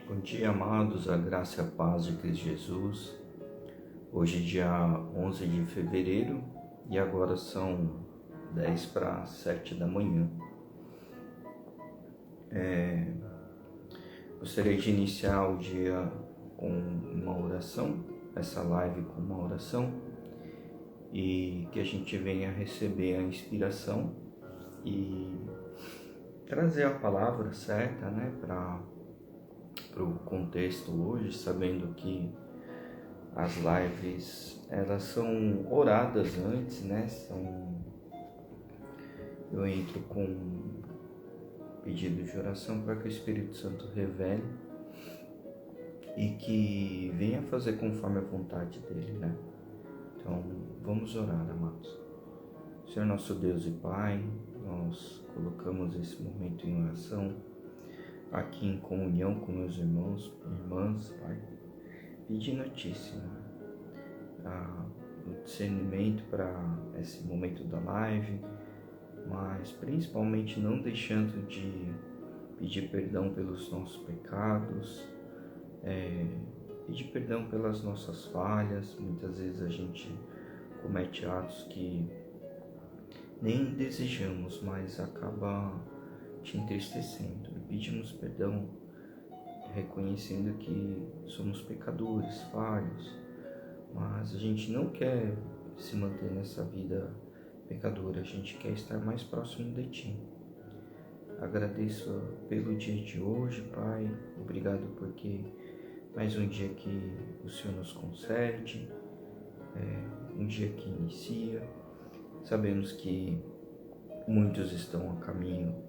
Bom dia, amados, a graça e a paz de Cristo Jesus. Hoje é dia 11 de fevereiro e agora são 10 para 7 da manhã. Gostaria de iniciar o dia com uma oração, essa live com uma oração, e que a gente venha receber a inspiração e trazer a palavra certa, para o contexto hoje, sabendo que as lives, elas são oradas antes, Eu entro com pedido de oração para que o Espírito Santo revele e que venha fazer conforme a vontade dele, Então, vamos orar, amados. Senhor nosso Deus e Pai, nós colocamos esse momento em oração, aqui em comunhão com meus irmãos e irmãs, Pai, pedindo a Ti, Senhor, o discernimento para esse momento da live, mas principalmente não deixando de pedir perdão pelos nossos pecados, pedir perdão pelas nossas falhas. Muitas vezes a gente comete atos que nem desejamos, mas acaba te entristecendo. E pedimos perdão, reconhecendo que somos pecadores, falhos, mas a gente não quer se manter nessa vida pecadora, a gente quer estar mais próximo de Ti. Agradeço pelo dia de hoje, Pai, obrigado porque mais um dia que o Senhor nos concede, um dia que inicia. Sabemos que muitos estão a caminho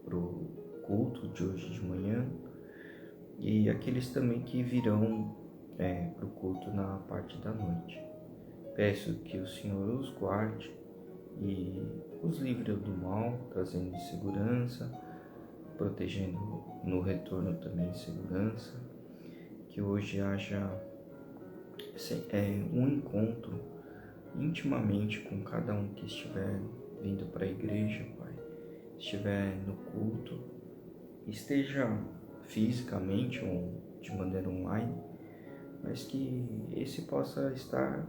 para o culto de hoje de manhã e aqueles também que virão para o culto na parte da noite. Peço que o Senhor os guarde e os livre do mal, trazendo segurança, protegendo no retorno também segurança. Que hoje haja um encontro intimamente com cada um que estiver vindo para a igreja, Pai, estiver no culto, esteja fisicamente ou de maneira online, mas que esse possa estar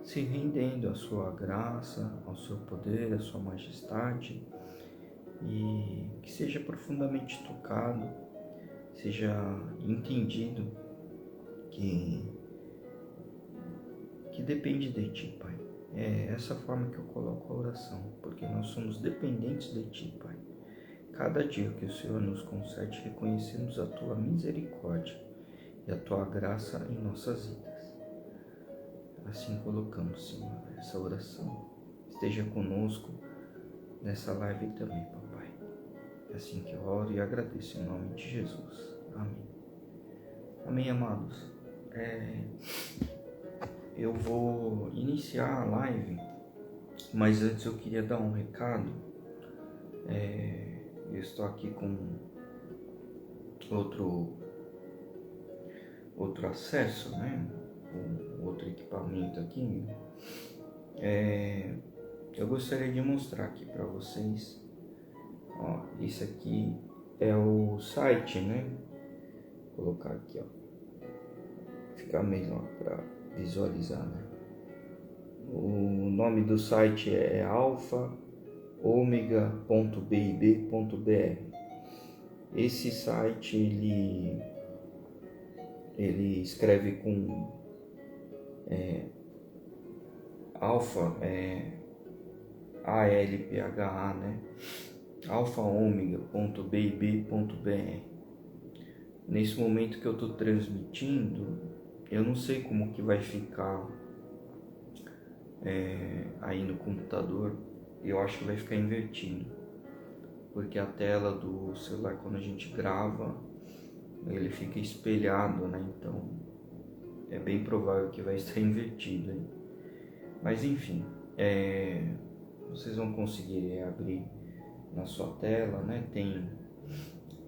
se rendendo à sua graça, ao seu poder, à sua majestade, e que seja profundamente tocado, seja entendido que depende de Ti, Pai. É essa forma que eu coloco a oração, porque nós somos dependentes de Ti, Pai. Cada dia que o Senhor nos concede, reconhecemos a Tua misericórdia e a Tua graça em nossas vidas. Assim colocamos, Senhor, essa oração. Esteja conosco nessa live também, Papai. É assim que eu oro e agradeço em nome de Jesus. Amém. Amém, amados. Eu vou iniciar a live, mas antes eu queria dar um recado. Eu estou aqui com outro acesso, com outro equipamento aqui. Eu gostaria de mostrar aqui para vocês. Esse aqui é o site, Vou colocar aqui, fica melhor para visualizar, O nome do site é alfaomega.bib.br. Esse site ele escreve com alfa, ALPHA, alfaomega.bib.br. Nesse momento que eu estou transmitindo, eu não sei como que vai ficar aí no computador. Eu acho que vai ficar invertido, porque a tela do celular, quando a gente grava, ele fica espelhado, Então é bem provável que vai estar invertido aí. Mas enfim, vocês vão conseguir abrir na sua tela, Tem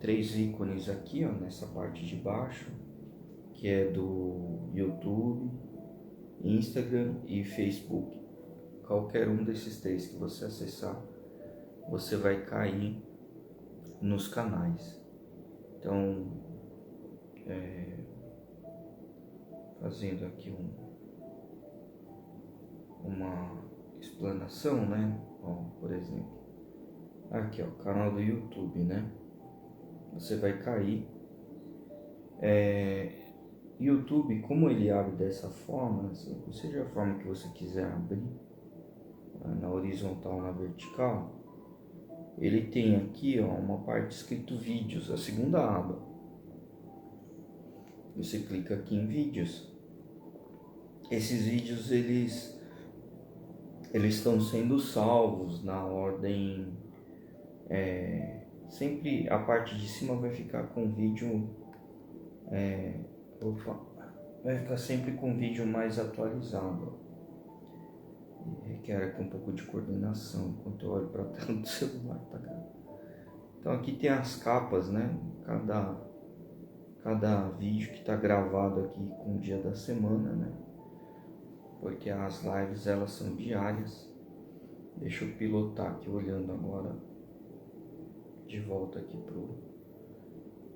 3 ícones aqui, nessa parte de baixo, que é do YouTube, Instagram e Facebook. Qualquer um desses 3 que você acessar, você vai cair nos canais. Então, fazendo aqui uma explanação, né? Ó, por exemplo, aqui ó, canal do YouTube, né? Você vai cair. YouTube, como ele abre dessa forma, seja a forma que você quiser abrir, na horizontal, na vertical, ele tem aqui ó, uma parte escrito vídeos, a segunda aba. Você clica aqui em vídeos. Esses vídeos eles estão sendo salvos na ordem. Sempre a parte de cima vai ficar com vídeo. Vai ficar sempre com vídeo mais atualizado. E requer aqui um pouco de coordenação enquanto eu olho para a tela do celular, tá, cara? Então aqui tem as capas, né? Cada vídeo que está gravado aqui com o dia da semana, né? Porque as lives elas são diárias. Deixa eu pilotar aqui olhando agora de volta aqui pro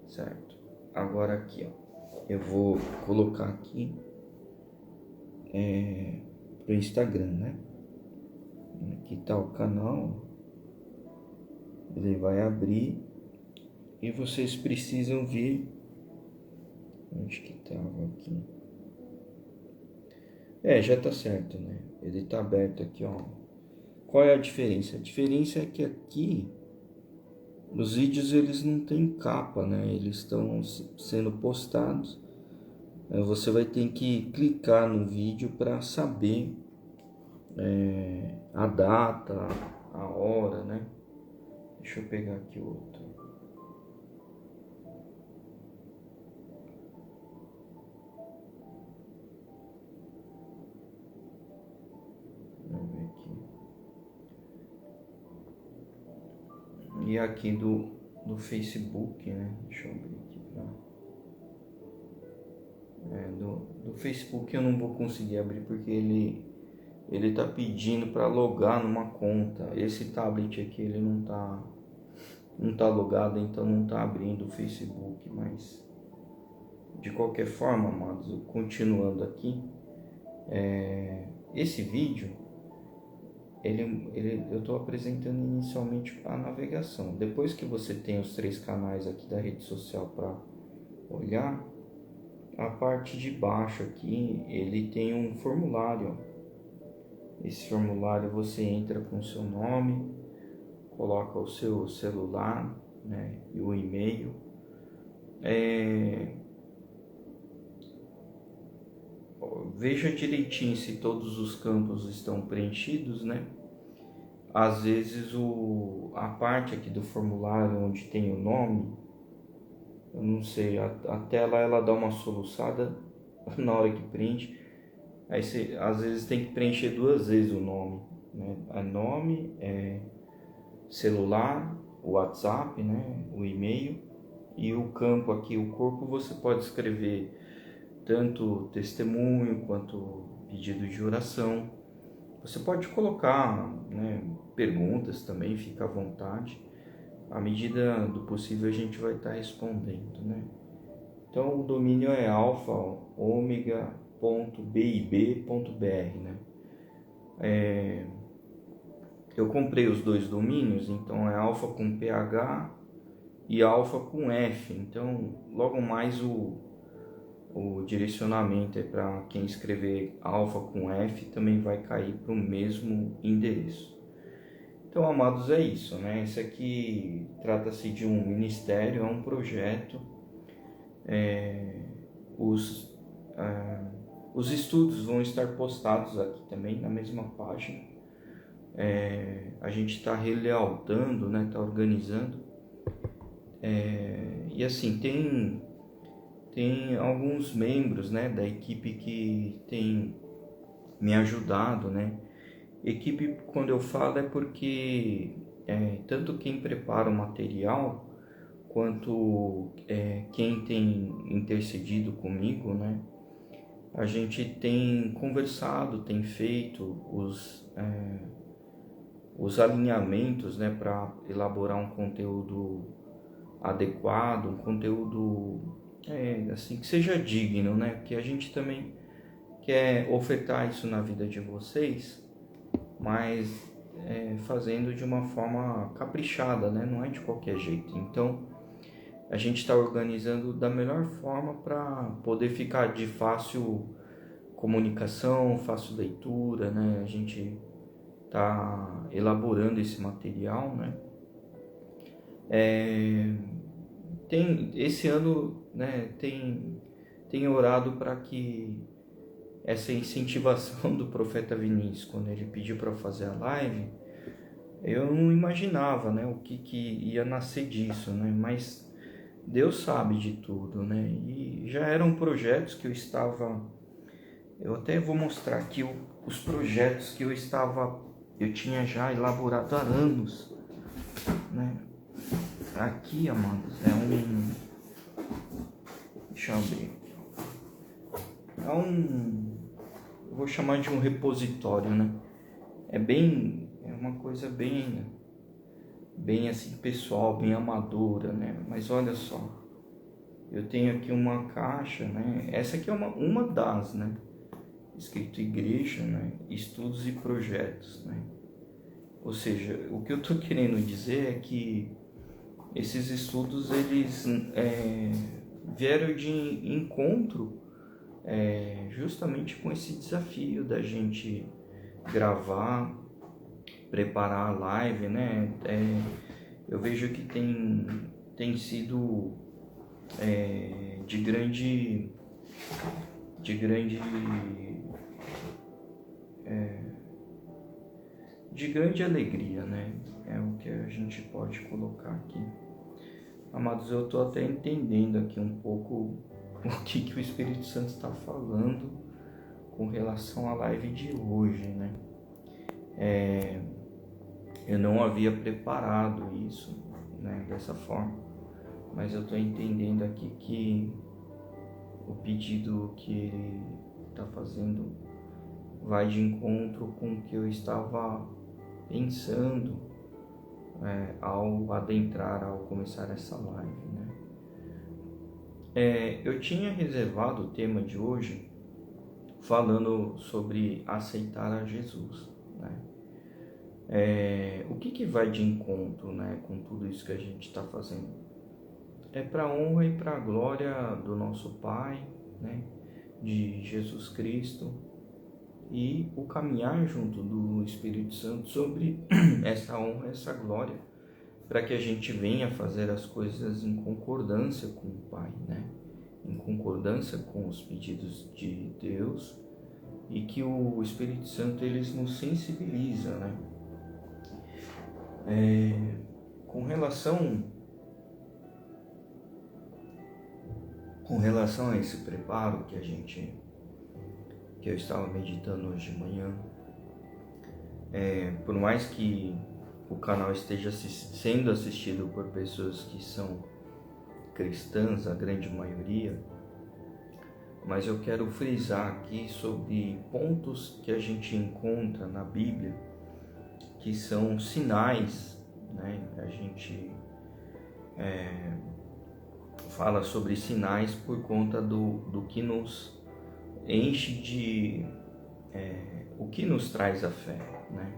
certo. Agora aqui, ó, eu vou colocar aqui pro Instagram, né? Aqui tá o canal, ele vai abrir e vocês precisam vir. Onde que tava aqui? Já tá certo, né? Ele tá aberto aqui, ó. Qual é a diferença? A diferença é que aqui os vídeos eles não têm capa, né? Eles estão sendo postados. Você vai ter que clicar no vídeo para saber a data, a hora, né? Deixa eu pegar aqui outro. Vamos ver aqui. E aqui do Facebook, né? Deixa eu abrir aqui do Facebook eu não vou conseguir abrir porque ele tá pedindo para logar numa conta. Esse tablet aqui ele não tá logado, então não tá abrindo o Facebook, mas de qualquer forma, amados, continuando aqui, esse vídeo eu estou apresentando inicialmente a navegação. Depois que você tem os 3 canais aqui da rede social para olhar, a parte de baixo aqui ele tem um formulário. Esse formulário você entra com o seu nome, coloca o seu celular, né, e o e-mail. Veja direitinho se todos os campos estão preenchidos, né? Às vezes a parte aqui do formulário onde tem o nome, eu não sei, a tela ela dá uma soluçada na hora que preenche. Aí você às vezes tem que preencher 2 vezes o nome, né? Nome, celular, o WhatsApp, né? O e-mail e o campo aqui, o corpo, você pode escrever tanto testemunho quanto pedido de oração. Você pode colocar, né, perguntas também, fica à vontade. À medida do possível a gente vai estar respondendo, né? Então o domínio é alfa-omega.bib.br, né? Eu comprei os 2 domínios, então é alfa com PH e alfa com F. Então logo mais o direcionamento é para quem escrever alfa com F também vai cair para o mesmo endereço. Então, amados, é isso, né? Esse aqui trata-se de um ministério, é um projeto. Os estudos vão estar postados aqui também na mesma página. A gente está relealtando, né? Está organizando. E assim, tem alguns membros, né, da equipe que tem me ajudado, né? Equipe, quando eu falo, é porque tanto quem prepara o material quanto quem tem intercedido comigo, né? A gente tem conversado, tem feito os alinhamentos, né, para elaborar um conteúdo adequado, um conteúdo assim, que seja digno, né? Porque a gente também quer ofertar isso na vida de vocês, mas fazendo de uma forma caprichada, né? Não é de qualquer jeito. Então, a gente está organizando da melhor forma para poder ficar de fácil comunicação, fácil leitura, né? A gente está elaborando esse material, né? Esse ano, né, tem orado para que essa incentivação do profeta Vinícius, quando ele pediu para fazer a live, eu não imaginava, né, o que ia nascer disso, né? Mas Deus sabe de tudo, né? E já eram projetos que eu até vou mostrar aqui os projetos que eu tinha já elaborado há anos, né? Aqui, amados, deixa eu abrir. Eu vou chamar de um repositório, né? É uma coisa bem assim pessoal, bem amadora, né? Mas olha só, eu tenho aqui uma caixa, né? Essa aqui é uma das, né? Escrito igreja, né? Estudos e projetos, né? Ou seja, o que eu tô querendo dizer é que esses estudos, eles vieram de encontro justamente com esse desafio da gente gravar, preparar a live, né? Eu vejo que tem sido de grande alegria, né? É o que a gente pode colocar aqui. Amados, eu estou até entendendo aqui um pouco o que o Espírito Santo está falando com relação à live de hoje, né? Eu não havia preparado isso, né, dessa forma, mas eu estou entendendo aqui que o pedido que ele está fazendo vai de encontro com o que eu estava pensando ao começar essa live, né? Eu tinha reservado o tema de hoje falando sobre aceitar a Jesus, né? O que vai de encontro, né, com tudo isso que a gente está fazendo? É para a honra e para a glória do nosso Pai, né, de Jesus Cristo, e o caminhar junto do Espírito Santo sobre essa honra, essa glória, para que a gente venha fazer as coisas em concordância com o Pai, né? Em concordância com os pedidos de Deus, e que o Espírito Santo eles nos sensibiliza, né? Com relação a esse preparo que eu estava meditando hoje de manhã, por mais que o canal esteja sendo assistido por pessoas que são cristãs, a grande maioria, mas eu quero frisar aqui sobre pontos que a gente encontra na Bíblia que são sinais, né? A gente fala sobre sinais por conta do que nos enche o que nos traz a fé, né?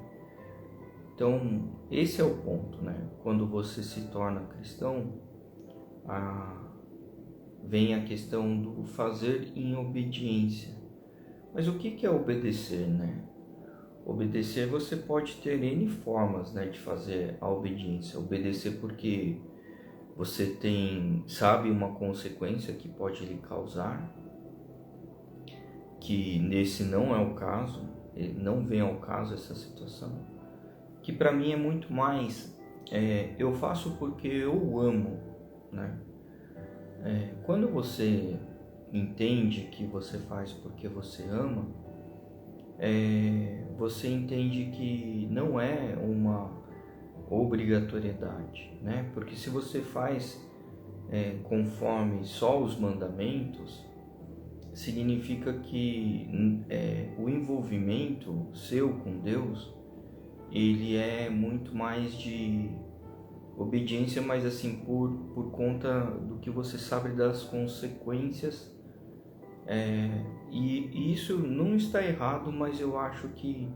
Então, esse é o ponto, né? Quando você se torna cristão, vem a questão do fazer em obediência. Mas o que é obedecer, né? Obedecer, você pode ter N formas, né, de fazer a obediência. Obedecer porque você sabe uma consequência que pode lhe causar, que nesse não é o caso, não vem ao caso essa situação, que para mim é muito mais, eu faço porque eu amo, né? Quando você entende que você faz porque você ama, você entende que não é uma obrigatoriedade, né? Porque se você faz conforme só os mandamentos, significa que o envolvimento seu com Deus, ele é muito mais de obediência, mas assim, por conta do que você sabe das consequências. E isso não está errado, mas eu acho que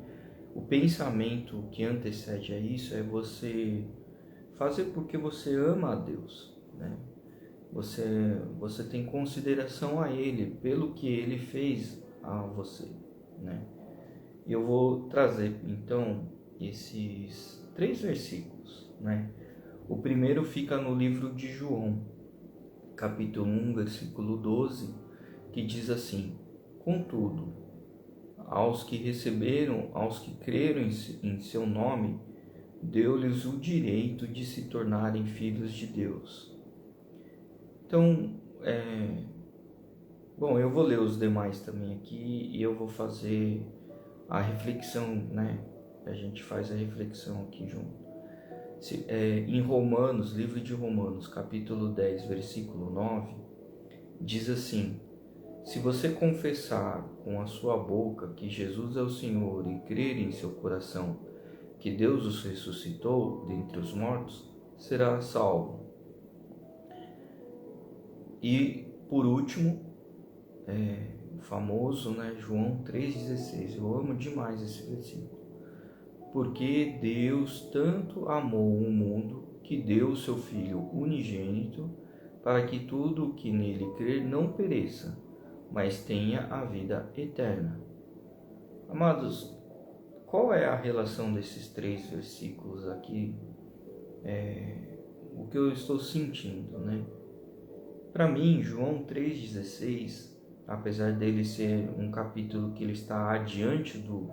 o pensamento que antecede a isso é você fazer porque você ama a Deus, né? Você tem consideração a Ele pelo que Ele fez a você, né? E eu vou trazer então esses 3 versículos, né? O primeiro fica no livro de João, capítulo 1, versículo 12, que diz assim: Contudo, aos que receberam, aos que creram em seu nome, deu-lhes o direito de se tornarem filhos de Deus. Então, bom, eu vou ler os demais também aqui e eu vou fazer a reflexão, né? A gente faz a reflexão aqui junto. Em Romanos, livro de Romanos, capítulo 10, versículo 9, diz assim: Se você confessar com a sua boca que Jesus é o Senhor e crer em seu coração que Deus os ressuscitou dentre os mortos, será salvo. E, por último, o famoso, né, João 3,16. Eu amo demais esse versículo. Porque Deus tanto amou o mundo que deu o seu Filho unigênito, para que tudo o que nele crer não pereça, mas tenha a vida eterna. Amados, qual é a relação desses 3 versículos aqui? O que eu estou sentindo, né? Para mim, João 3,16, apesar dele ser um capítulo que ele está adiante do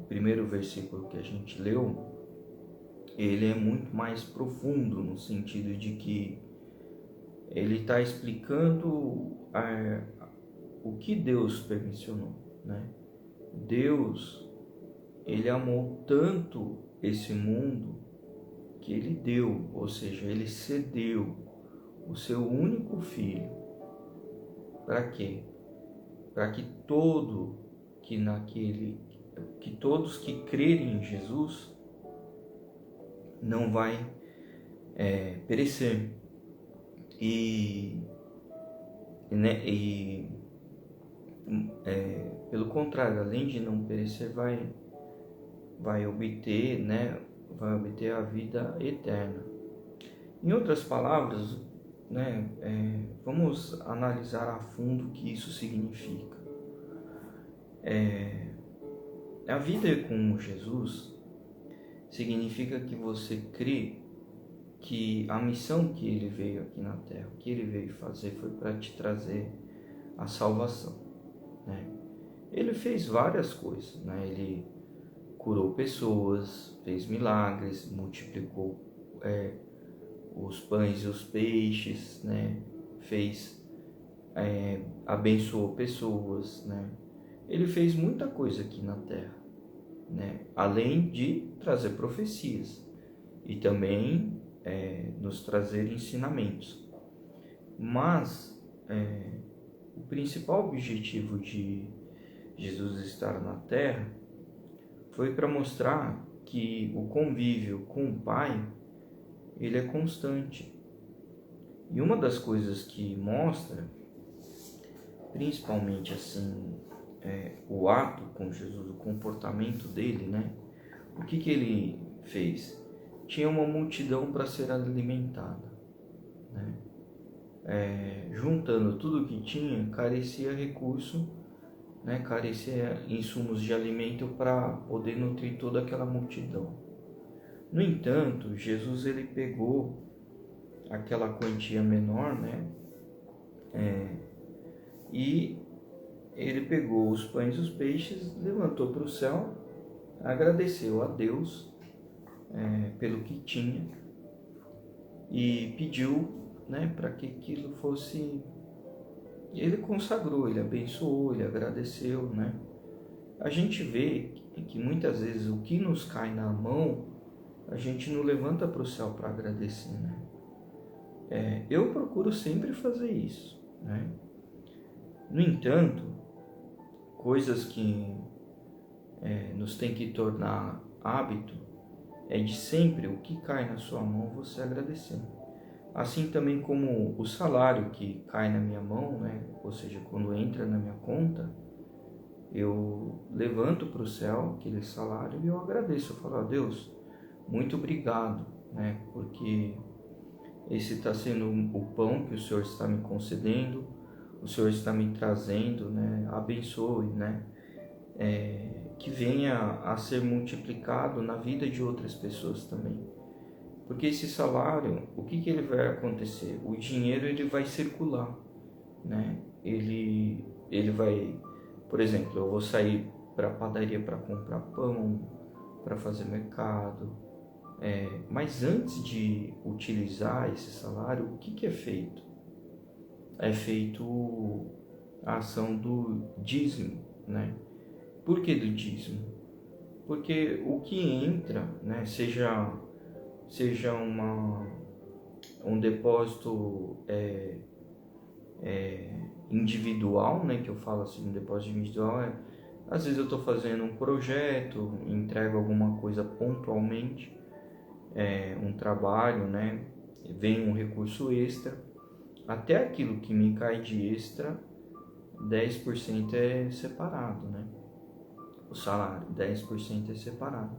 primeiro versículo que a gente leu, ele é muito mais profundo no sentido de que ele está explicando o que Deus permissionou, né? Deus, ele amou tanto esse mundo que ele deu, ou seja, ele cedeu o seu único filho. Para quê? Para que todos que crerem em Jesus não vai perecer. Pelo contrário, além de não perecer, vai obter, né, vai obter a vida eterna. Em outras palavras, né, vamos analisar a fundo o que isso significa. A vida com Jesus significa que você crê que a missão que ele veio aqui na Terra, o que ele veio fazer foi para te trazer a salvação, né? Ele fez várias coisas, né? Ele curou pessoas, fez milagres, multiplicou os pães e os peixes, né? Abençoou pessoas, né? Ele fez muita coisa aqui na Terra, né? Além de trazer profecias e também nos trazer ensinamentos. Mas o principal objetivo de Jesus estar na Terra foi para mostrar que o convívio com o Pai, ele é constante. E uma das coisas que mostra, principalmente assim, o ato com Jesus, o comportamento dele, né? O que ele fez? Tinha uma multidão para ser alimentada, né? Juntando tudo que tinha, carecia recurso, né? Carecia insumos de alimento para poder nutrir toda aquela multidão. No entanto, Jesus ele pegou aquela quantia menor, né? E ele pegou os pães e os peixes, levantou para o céu, agradeceu a Deus pelo que tinha e pediu, né, para que aquilo fosse... Ele consagrou, ele abençoou, ele agradeceu, né? A gente vê que muitas vezes o que nos cai na mão, a gente não levanta para o céu para agradecer, né? Eu procuro sempre fazer isso, né? No entanto, coisas que nos tem que tornar hábito é de sempre o que cai na sua mão você agradecer. Assim também como o salário que cai na minha mão, né? Ou seja, quando entra na minha conta, eu levanto para o céu aquele salário e eu agradeço. Eu falo, Deus, muito obrigado, né? Porque esse está sendo o pão que o Senhor está me concedendo, o Senhor está me trazendo, né? Abençoe, né? Que venha a ser multiplicado na vida de outras pessoas também. Porque esse salário, o que ele vai acontecer? O dinheiro ele vai circular, né? Ele vai, por exemplo, eu vou sair para a padaria para comprar pão, para fazer mercado, mas antes de utilizar esse salário, o que é feito? É feito a ação do dízimo, né? Por que do dízimo? Porque o que entra, né, seja um depósito individual, né, que eu falo assim, um depósito individual às vezes eu estou fazendo um projeto, entrego alguma coisa pontualmente, um trabalho, né, vem um recurso extra, até aquilo que me cai de extra, 10% é separado, né, o salário, 10% é separado.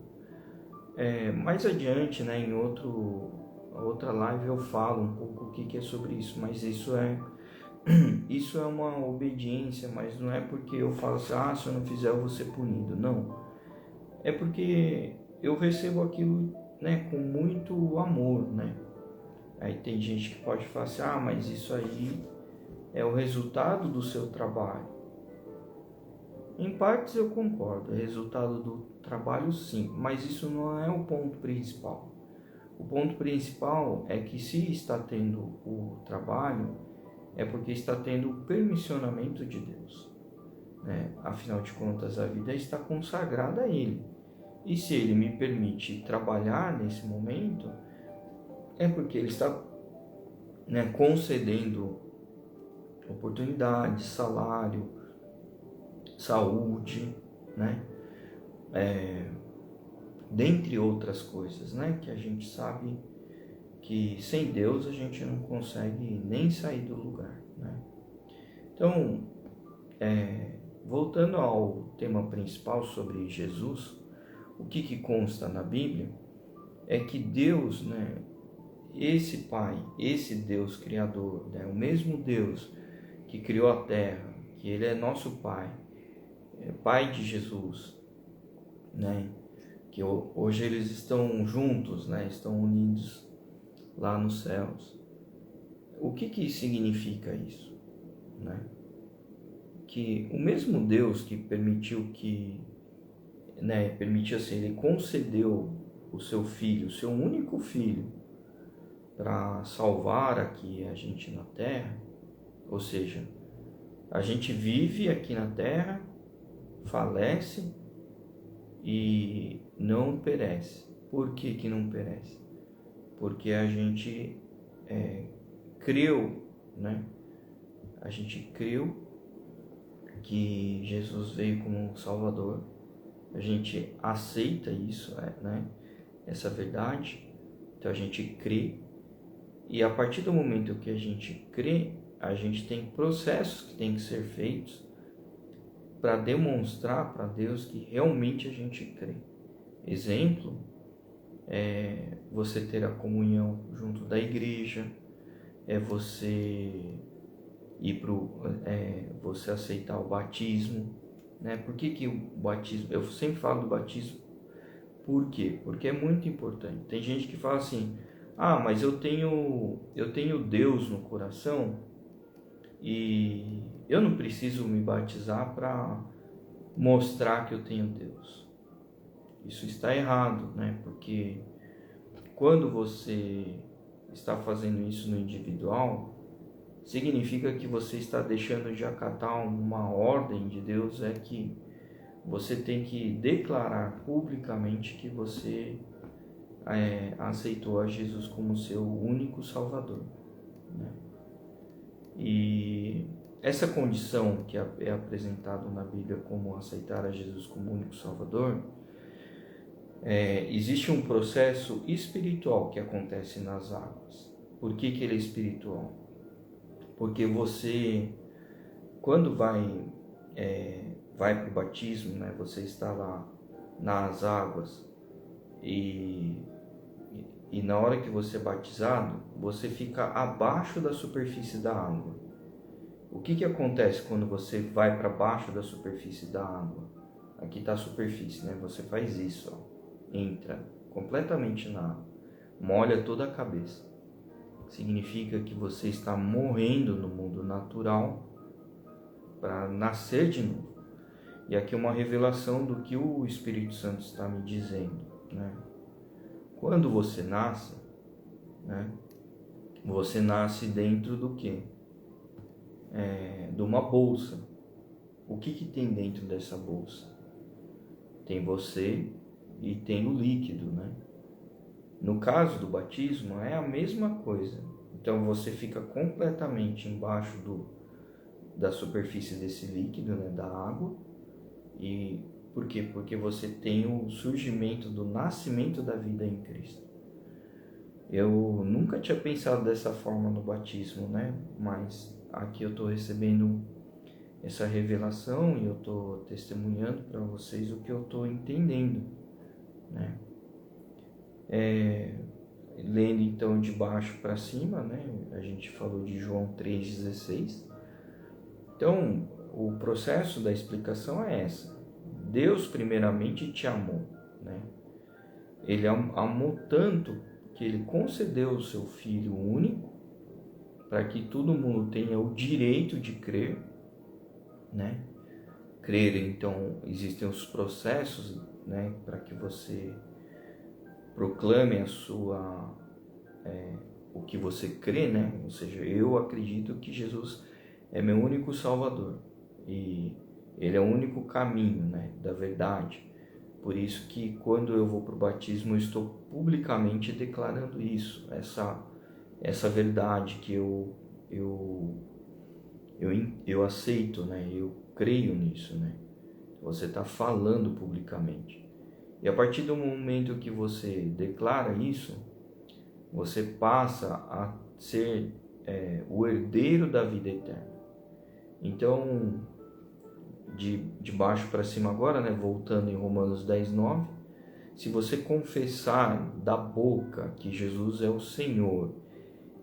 Mais adiante, né, em outra live eu falo um pouco o que é sobre isso, mas isso é uma obediência, mas não é porque eu falo assim, se eu não fizer eu vou ser punido. Não, é porque eu recebo aquilo, né, com muito amor, né. Aí tem gente que pode falar assim, mas isso aí é o resultado do seu trabalho. Em partes eu concordo, é resultado do trabalho sim, mas isso não é o ponto principal. O ponto principal é que se está tendo o trabalho, é porque está tendo o permissionamento de Deus, né? Afinal de contas, a vida está consagrada a Ele. E se Ele me permite trabalhar nesse momento, é porque Ele está, né, concedendo oportunidade, salário, saúde, né? Dentre outras coisas, né? Que a gente sabe que sem Deus a gente não consegue nem sair do lugar, né? Então, voltando ao tema principal sobre Jesus, o que consta na Bíblia é que Deus, né, esse Pai, esse Deus Criador, né, o mesmo Deus que criou a terra, que Ele é nosso Pai, Pai de Jesus, né, que hoje eles estão juntos, né, estão unidos lá nos céus. O que significa isso, né? Que o mesmo Deus que permitiu assim, Ele concedeu o seu filho, o seu único filho, para salvar aqui a gente na terra, ou seja, a gente vive aqui na terra, falece e não perece. Por que não perece? Porque a gente creu, né? A gente creu que Jesus veio como Salvador, a gente aceita isso, né? Essa verdade, então a gente crê, e a partir do momento que a gente crê, a gente tem processos que têm que ser feitos para demonstrar para Deus que realmente a gente crê. Exemplo, você ter a comunhão junto da igreja, você você aceitar o batismo, né? Por que o batismo? Eu sempre falo do batismo. Por quê? Porque é muito importante. Tem gente que fala assim, mas eu tenho Deus no coração e eu não preciso me batizar para mostrar que eu tenho Deus. Isso está errado, né? Porque quando você está fazendo isso no individual, significa que você está deixando de acatar uma ordem de Deus, que você tem que declarar publicamente que você aceitou a Jesus como seu único Salvador, né? E essa condição que é apresentada na Bíblia como aceitar a Jesus como único Salvador, Existe um processo espiritual que acontece nas águas. Por que ele é espiritual? Porque você, quando vai para o batismo, né, você está lá nas águas e na hora que você é batizado, você fica abaixo da superfície da água. O que acontece quando você vai para baixo da superfície da água? Aqui está a superfície, né? Você faz isso, ó. Entra completamente na água, molha toda a cabeça. Significa que você está morrendo no mundo natural para nascer de novo. E aqui é uma revelação do que o Espírito Santo está me dizendo, né? Quando você nasce, né? Você nasce dentro do quê? De uma bolsa. O que tem dentro dessa bolsa? Tem você e tem o líquido, né? No caso do batismo é a mesma coisa. Então você fica completamente embaixo da superfície desse líquido, né, da água. E por quê? Porque você tem o surgimento do nascimento da vida em Cristo. Eu nunca tinha pensado dessa forma no batismo, né? Mas aqui eu estou recebendo essa revelação e eu estou testemunhando para vocês o que eu estou entendendo, né? Lendo então de baixo para cima, né? A gente falou de João 3,16. Então, o processo da explicação é essa. Deus primeiramente te amou, né? Ele amou tanto que ele concedeu o seu Filho único para que todo mundo tenha o direito de crer, né? Crer, então, existem os processos, né? Para que você proclame o que você crê, né? Ou seja, eu acredito que Jesus é meu único Salvador e Ele é o único caminho, né, da verdade. Por isso que quando eu vou para o batismo eu estou publicamente declarando isso, essa verdade que eu aceito, né? Eu creio nisso, né? Você está falando publicamente. E a partir do momento que você declara isso, você passa a ser o herdeiro da vida eterna. Então, de baixo para cima agora, né, voltando em Romanos 10:9, se você confessar da boca que Jesus é o Senhor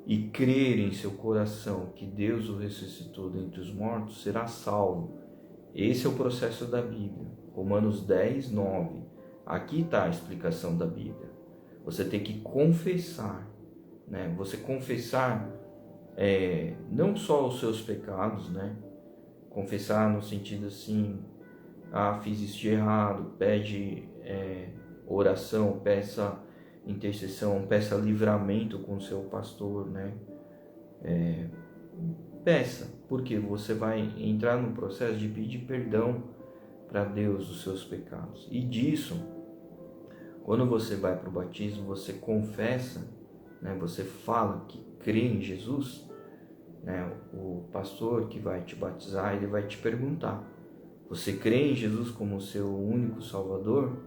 e crer em seu coração que Deus o ressuscitou dentre os mortos, será salvo. Esse é o processo da Bíblia. Romanos 10:9. Aqui está a explicação da Bíblia. Você tem que confessar, né? Você confessar não só os seus pecados, né? Confessar no sentido assim, fiz isso de errado, pede oração, peça intercessão, peça livramento com o seu pastor, né? Peça, porque você vai entrar no processo de pedir perdão para Deus dos seus pecados. E disso, quando você vai para o batismo, você confessa, né? Você fala que crê em Jesus, né? O pastor que vai te batizar, ele vai te perguntar: você crê em Jesus como seu único Salvador?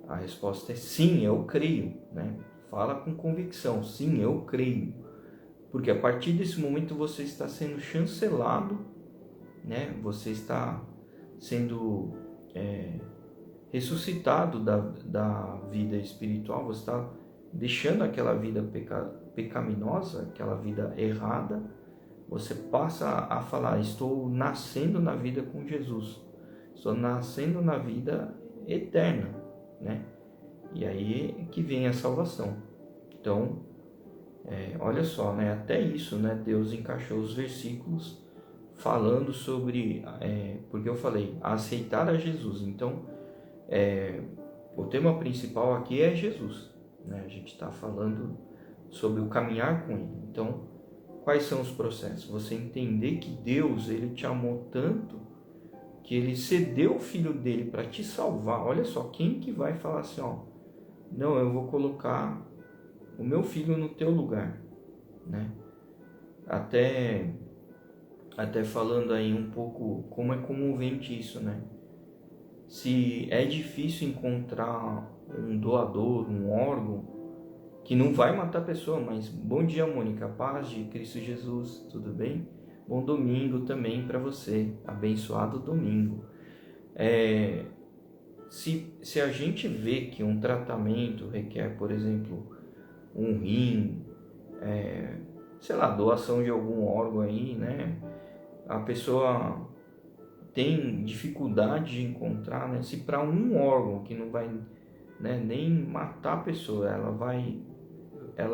A resposta é sim, eu creio, né? Fala com convicção, sim, eu creio. Porque a partir desse momento você está sendo chancelado, né? Você está sendo ressuscitado da vida espiritual, você está deixando aquela vida pecaminosa, aquela vida errada, você passa a falar: estou nascendo na vida com Jesus, estou nascendo na vida eterna, né? E aí é que vem a salvação. Então, olha só, né? Até isso, né? Deus encaixou os versículos falando sobre, porque eu falei, aceitar a Jesus. Então, o tema principal aqui é Jesus, né? A gente está falando sobre o caminhar com Ele. Então, quais são os processos? Você entender que Deus, Ele te amou tanto que Ele cedeu o Filho dele para te salvar. Olha só, quem que vai falar assim, ó, não, eu vou colocar o meu filho no teu lugar, né? Até falando aí um pouco como é comovente isso, né? Se é difícil encontrar um doador, um órgão, que não vai matar a pessoa, mas bom dia, Mônica, paz de Cristo Jesus, tudo bem? Bom domingo também para você, abençoado domingo. Se a gente vê que um tratamento requer, por exemplo, um rim, doação de algum órgão aí, né? A pessoa tem dificuldade de encontrar, né? Se para um órgão que não vai, né, nem matar a pessoa, ela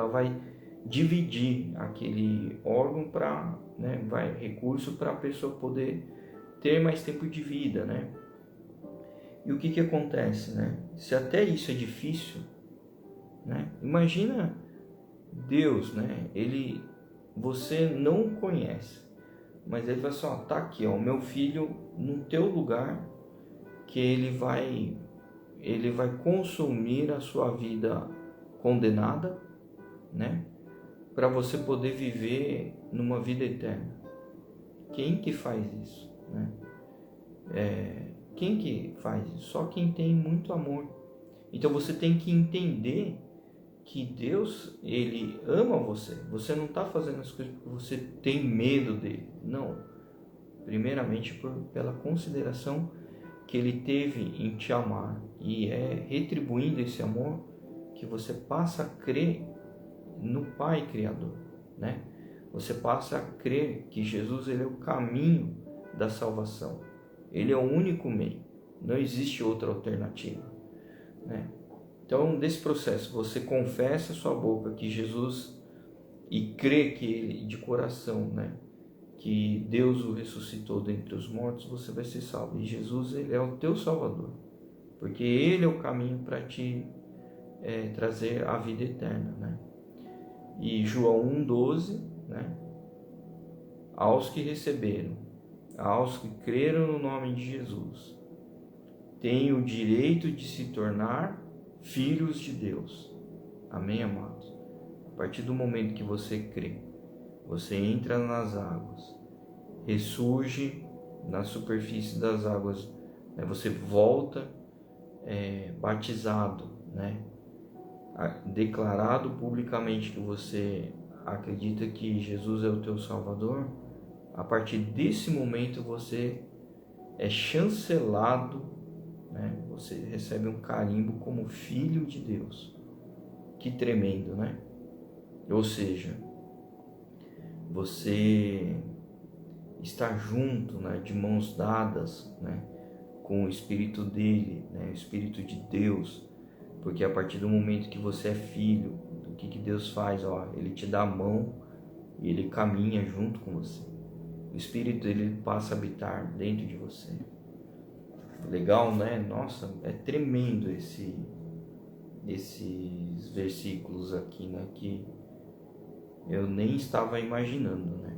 vai dividir aquele órgão para, né, recurso para a pessoa poder ter mais tempo de vida, né? E o que acontece, né? Se até isso é difícil, né? Imagina Deus, né? Você não conhece, mas ele vai só, tá aqui, ó, o meu filho no teu lugar, que ele vai consumir a sua vida condenada, né? Para você poder viver numa vida eterna. Quem que faz isso, né? Quem que faz isso? Só quem tem muito amor. Então você tem que entender que Deus, ele ama você. Você não está fazendo as coisas porque você tem medo dele. Não. Primeiramente pela consideração que ele teve em te amar. E é retribuindo esse amor que você passa a crer no Pai Criador, né? Você passa a crer que Jesus, ele é o caminho da salvação. Ele é o único meio. Não existe outra alternativa, né? Então, desse processo, você confessa a sua boca que Jesus e crê que ele, de coração, né, que Deus o ressuscitou dentre os mortos, você vai ser salvo. E Jesus, ele é o teu Salvador, porque ele é o caminho para te trazer a vida eterna, né? E João 1,12, né? Aos que receberam, aos que creram no nome de Jesus, têm o direito de se tornar filhos de Deus. Amém, amados? A partir do momento que você crê, você entra nas águas, ressurge na superfície das águas, né? Você volta batizado, né? Declarado publicamente que você acredita que Jesus é o teu Salvador. A partir desse momento você é chancelado, né? Você recebe um carimbo como filho de Deus. Que tremendo, né? Ou seja, você está junto, né, de mãos dadas, né, com o Espírito dele, né, o Espírito de Deus, porque a partir do momento que você é filho, o que Deus faz? Ó, ele te dá a mão e ele caminha junto com você. O Espírito dele passa a habitar dentro de você. Legal, né? Nossa, é tremendo esses versículos aqui, né? Que eu nem estava imaginando, né?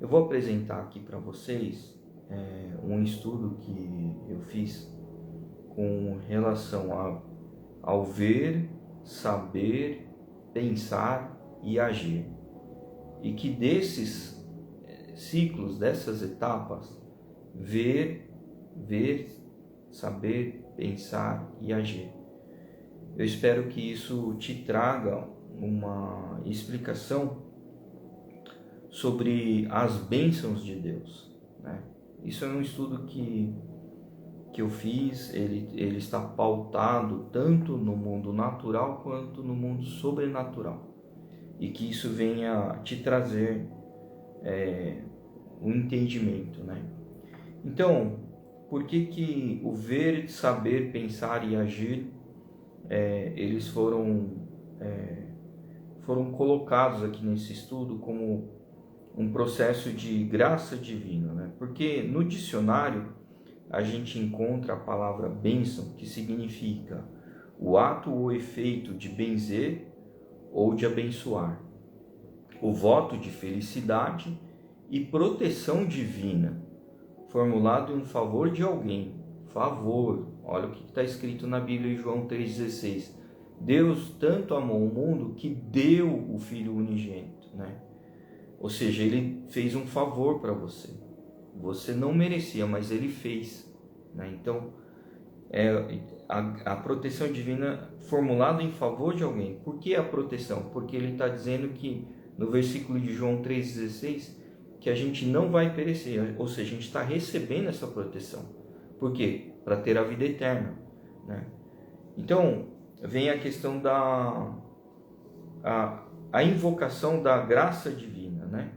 Eu vou apresentar aqui para vocês um estudo que eu fiz com relação ao ver, saber, pensar e agir. E que desses ciclos, dessas etapas, ver, saber, pensar e agir. Eu espero que isso te traga uma explicação sobre as bênçãos de Deus, né? Isso é um estudo que eu fiz, ele está pautado tanto no mundo natural quanto no mundo sobrenatural, e que isso venha te trazer um entendimento, né? Então, por que o ver, saber, pensar e agir eles foram colocados aqui nesse estudo como um processo de graça divina, né? Porque no dicionário a gente encontra a palavra bênção, que significa o ato ou efeito de benzer ou de abençoar, o voto de felicidade e proteção divina, formulado em favor de alguém. Favor, olha o que está escrito na Bíblia em João 3,16. Deus tanto amou o mundo que deu o Filho unigênito, né? Ou seja, ele fez um favor para você. Você não merecia, mas ele fez, né? Então, a proteção divina formulada em favor de alguém. Por que a proteção? Porque ele está dizendo que, no versículo de João 3,16, que a gente não vai perecer, ou seja, a gente está recebendo essa proteção. Por quê? Para ter a vida eterna, né? Então, vem a questão a invocação da graça divina, né?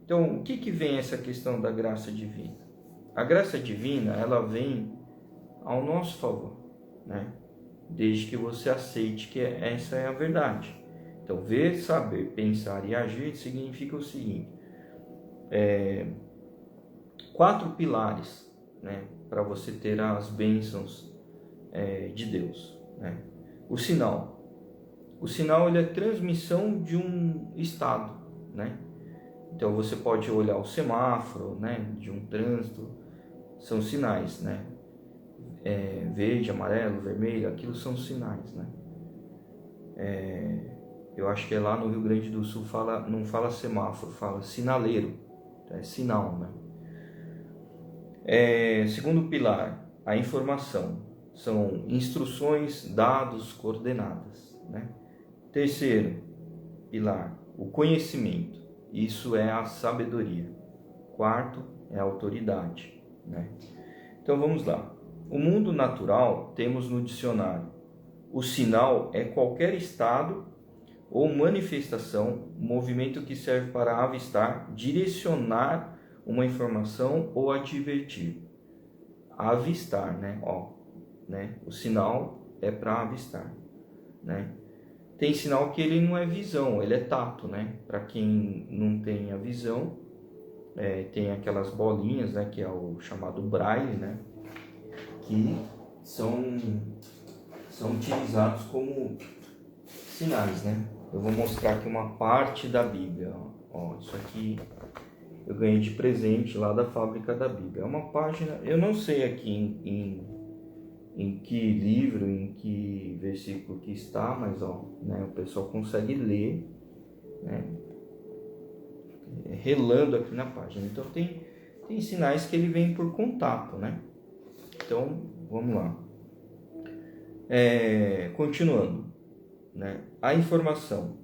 Então, o que vem essa questão da graça divina? A graça divina, ela vem ao nosso favor, né? Desde que você aceite que essa é a verdade. Então, ver, saber, pensar e agir significa o seguinte: 4 pilares, né, para você ter as bênçãos de Deus, né? O sinal ele é transmissão de um estado, né? Então você pode olhar o semáforo, né, de um trânsito, são sinais, né? Verde, amarelo, vermelho, aquilo são sinais, né? Eu acho que lá no Rio Grande do Sul não fala semáforo, fala sinaleiro, é sinal, né? Segundo pilar, a informação, são instruções, dados, coordenadas, né? Terceiro pilar, o conhecimento, isso é a sabedoria. Quarto é a autoridade, né? Então vamos lá. O mundo natural, temos no dicionário, o sinal é qualquer estado ou manifestação, movimento que serve para avistar, direcionar uma informação ou advertir. Avistar, né? O sinal é para avistar, né? Tem sinal que ele não é visão, ele é tato, né? Para quem não tem a visão, tem aquelas bolinhas, né? Que é o chamado braille, né? Que são utilizados como sinais, né? Eu vou mostrar aqui uma parte da Bíblia. Isso aqui eu ganhei de presente lá da fábrica da Bíblia. É uma página, eu não sei aqui em que livro, em que versículo que está, mas né, o pessoal consegue ler, né, relando aqui na página. Então tem sinais que ele vem por contato, né? Então vamos lá. Continuando, né? A informação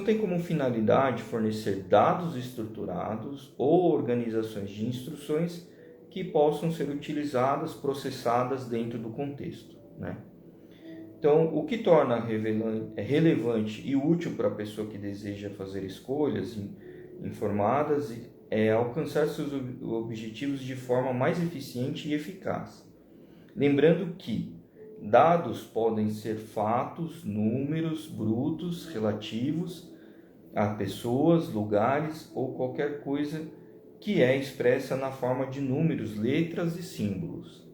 tem como finalidade fornecer dados estruturados ou organizações de instruções que possam ser utilizadas, processadas dentro do contexto, né? Então, o que torna relevante e útil para a pessoa que deseja fazer escolhas informadas é alcançar seus objetivos de forma mais eficiente e eficaz. Lembrando que dados podem ser fatos, números brutos relativos a pessoas, lugares ou qualquer coisa que é expressa na forma de números, letras e símbolos.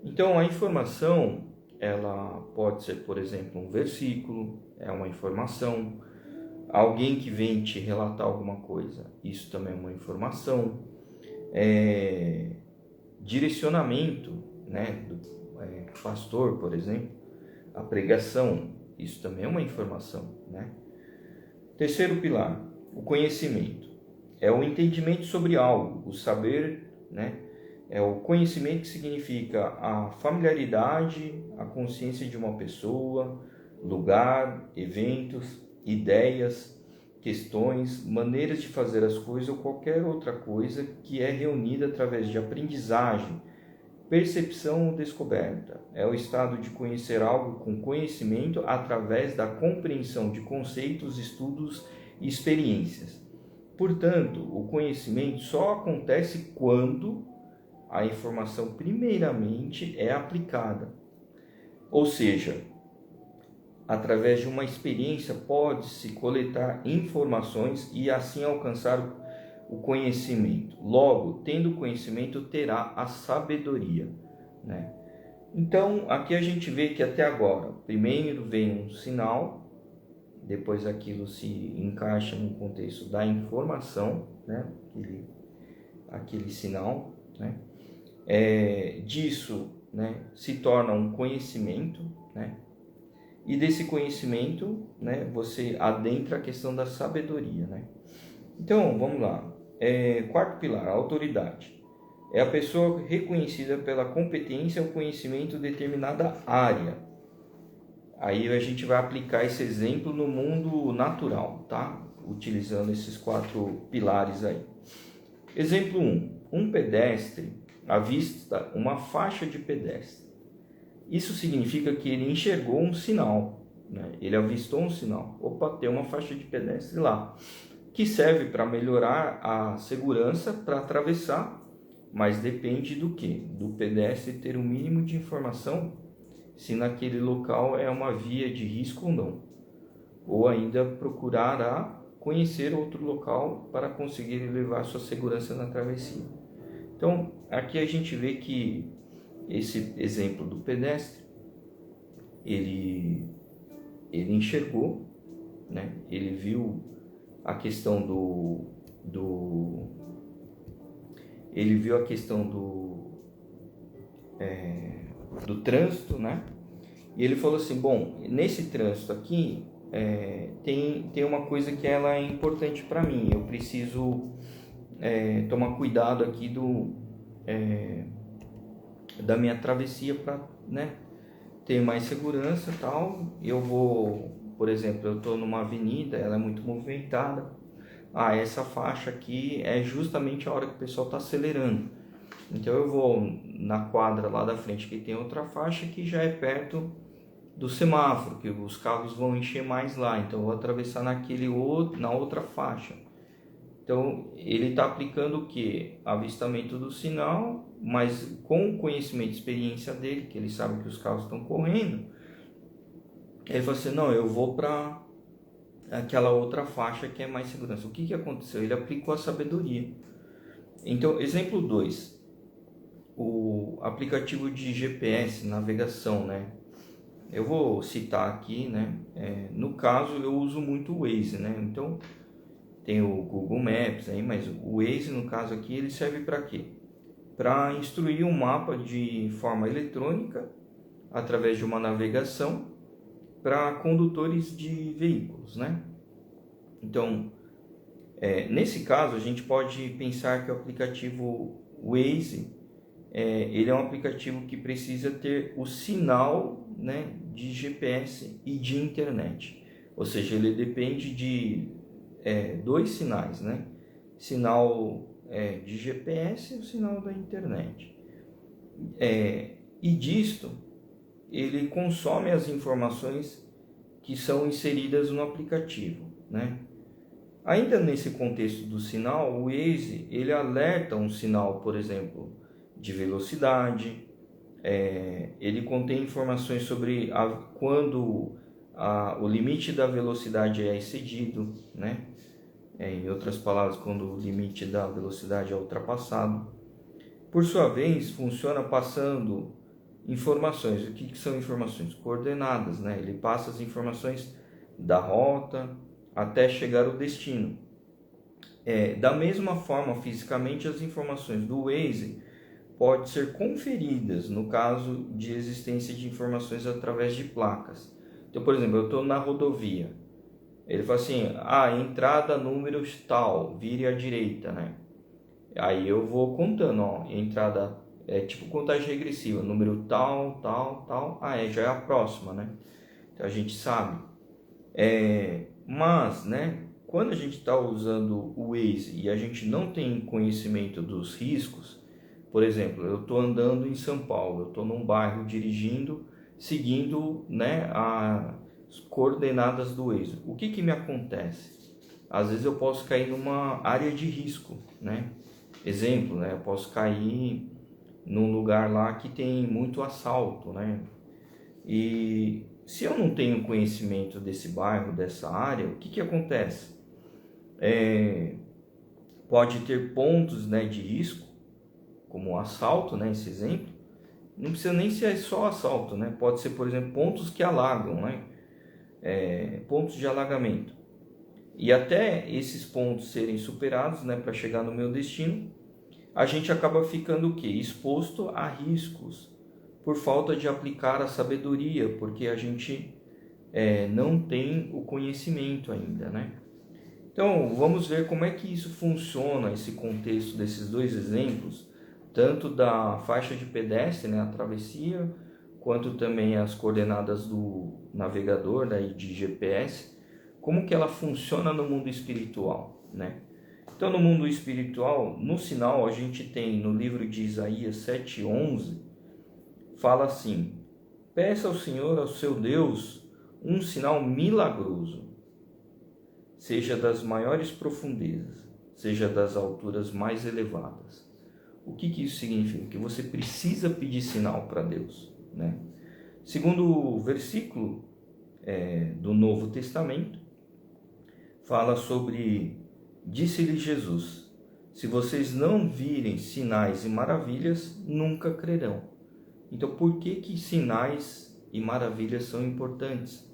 Então, a informação, ela pode ser, por exemplo, um versículo, é uma informação. Alguém que vem te relatar alguma coisa, isso também é uma informação. Direcionamento, né, do pastor, por exemplo, a pregação, isso também é uma informação, né? Terceiro pilar, o conhecimento. É o entendimento sobre algo, o saber, né? É o conhecimento que significa a familiaridade, a consciência de uma pessoa, lugar, eventos, ideias, questões, maneiras de fazer as coisas ou qualquer outra coisa que é reunida através de aprendizagem, percepção ou descoberta. É o estado de conhecer algo com conhecimento através da compreensão de conceitos, estudos e experiências. Portanto, o conhecimento só acontece quando a informação primeiramente é aplicada. Ou seja, através de uma experiência pode-se coletar informações e assim alcançar o conhecimento. Logo, tendo conhecimento, terá a sabedoria, né? Então, aqui a gente vê que até agora, primeiro vem um sinal, depois aquilo se encaixa no contexto da informação, né? Aquele sinal, né? Disso, né, se torna um conhecimento, né? E desse conhecimento, né, você adentra a questão da sabedoria, né? Então, vamos lá. Quarto pilar, a autoridade. é a pessoa reconhecida pela competência ou conhecimento de determinada área. Aí a gente vai aplicar esse exemplo no mundo natural, tá? Utilizando esses 4 pilares aí. Exemplo 1. Um pedestre avista uma faixa de pedestre. Isso significa que ele enxergou um sinal, né? Ele avistou um sinal. Opa, tem uma faixa de pedestre lá, que serve para melhorar a segurança para atravessar, mas depende do quê? Do pedestre ter o mínimo de informação se naquele local é uma via de risco ou não, ou ainda procurar conhecer outro local para conseguir levar sua segurança na travessia. Então, aqui a gente vê que esse exemplo do pedestre, ele enxergou, né? Ele viu a questão ele viu a questão do trânsito, né? E ele falou assim, bom, nesse trânsito aqui tem uma coisa que ela é importante para mim, eu preciso tomar cuidado aqui da minha travessia para, né, ter mais segurança e tal. Eu vou, por exemplo, eu estou numa avenida, ela é muito movimentada, essa faixa aqui é justamente a hora que o pessoal está acelerando, então eu vou na quadra lá da frente que tem outra faixa que já é perto do semáforo, que os carros vão encher mais lá, então eu vou atravessar na outra faixa. Então ele está aplicando o que? Avistamento do sinal, mas com o conhecimento e experiência dele, que ele sabe que os carros estão correndo, ele falou assim, não, eu vou para aquela outra faixa que é mais segurança. O que aconteceu? Ele aplicou a sabedoria. Então, exemplo 2, o aplicativo de GPS, navegação, né? Eu vou citar aqui, né? No caso, eu uso muito o Waze, né? Então, tem o Google Maps aí, mas o Waze, no caso aqui, ele serve para quê? Para instruir um mapa de forma eletrônica, através de uma navegação, para condutores de veículos, né? Então, nesse caso, a gente pode pensar que o aplicativo Waze, ele é um aplicativo que precisa ter o sinal, né, de GPS e de internet. Ou seja, ele depende de 2 sinais, né? Sinal de GPS e o sinal da internet. E disto, ele consome as informações que são inseridas no aplicativo, né? Ainda nesse contexto do sinal, o Waze, ele alerta um sinal, por exemplo, de velocidade, ele contém informações sobre quando o limite da velocidade é excedido, né? Em outras palavras, quando o limite da velocidade é ultrapassado. Por sua vez, funciona passando informações. O que são informações? Coordenadas, né? Ele passa as informações da rota até chegar ao destino. Da mesma forma, fisicamente, as informações do Waze podem ser conferidas no caso de existência de informações através de placas. Então, por exemplo, eu estou na rodovia, ele fala assim, entrada número tal, vire à direita, né? Aí eu vou contando, entrada, tipo contagem regressiva, número tal, tal, tal, já é a próxima, né? Então a gente sabe. Mas, né, quando a gente está usando o Waze e a gente não tem conhecimento dos riscos, por exemplo, eu estou andando em São Paulo, eu estou num bairro dirigindo, seguindo, né, as coordenadas do Waze. O que me acontece? Às vezes eu posso cair numa área de risco, né? Exemplo, né, eu posso cair num lugar lá que tem muito assalto, né? E se eu não tenho conhecimento desse bairro, dessa área, o que acontece? Pode ter pontos, né, de risco, como o assalto, né, esse exemplo. Não precisa nem ser só assalto, né? Pode ser, por exemplo, pontos que alagam, né? Pontos de alagamento. E até esses pontos serem superados, né, para chegar no meu destino, a gente acaba ficando o quê? Exposto a riscos por falta de aplicar a sabedoria, porque a gente não tem o conhecimento ainda, né? Então, vamos ver como é que isso funciona, esse contexto desses 2 exemplos, tanto da faixa de pedestre, né, a travessia, quanto também as coordenadas do navegador, né, de GPS, como que ela funciona no mundo espiritual, né? Então, no mundo espiritual, no sinal, a gente tem no livro de Isaías 7:11, fala assim: peça ao Senhor, ao seu Deus, um sinal milagroso, seja das maiores profundezas, seja das alturas mais elevadas. O que isso significa? Que você precisa pedir sinal para Deus, né? Segundo o versículo do Novo Testamento, fala sobre: disse-lhe Jesus, se vocês não virem sinais e maravilhas, nunca crerão. Então, por que sinais e maravilhas são importantes?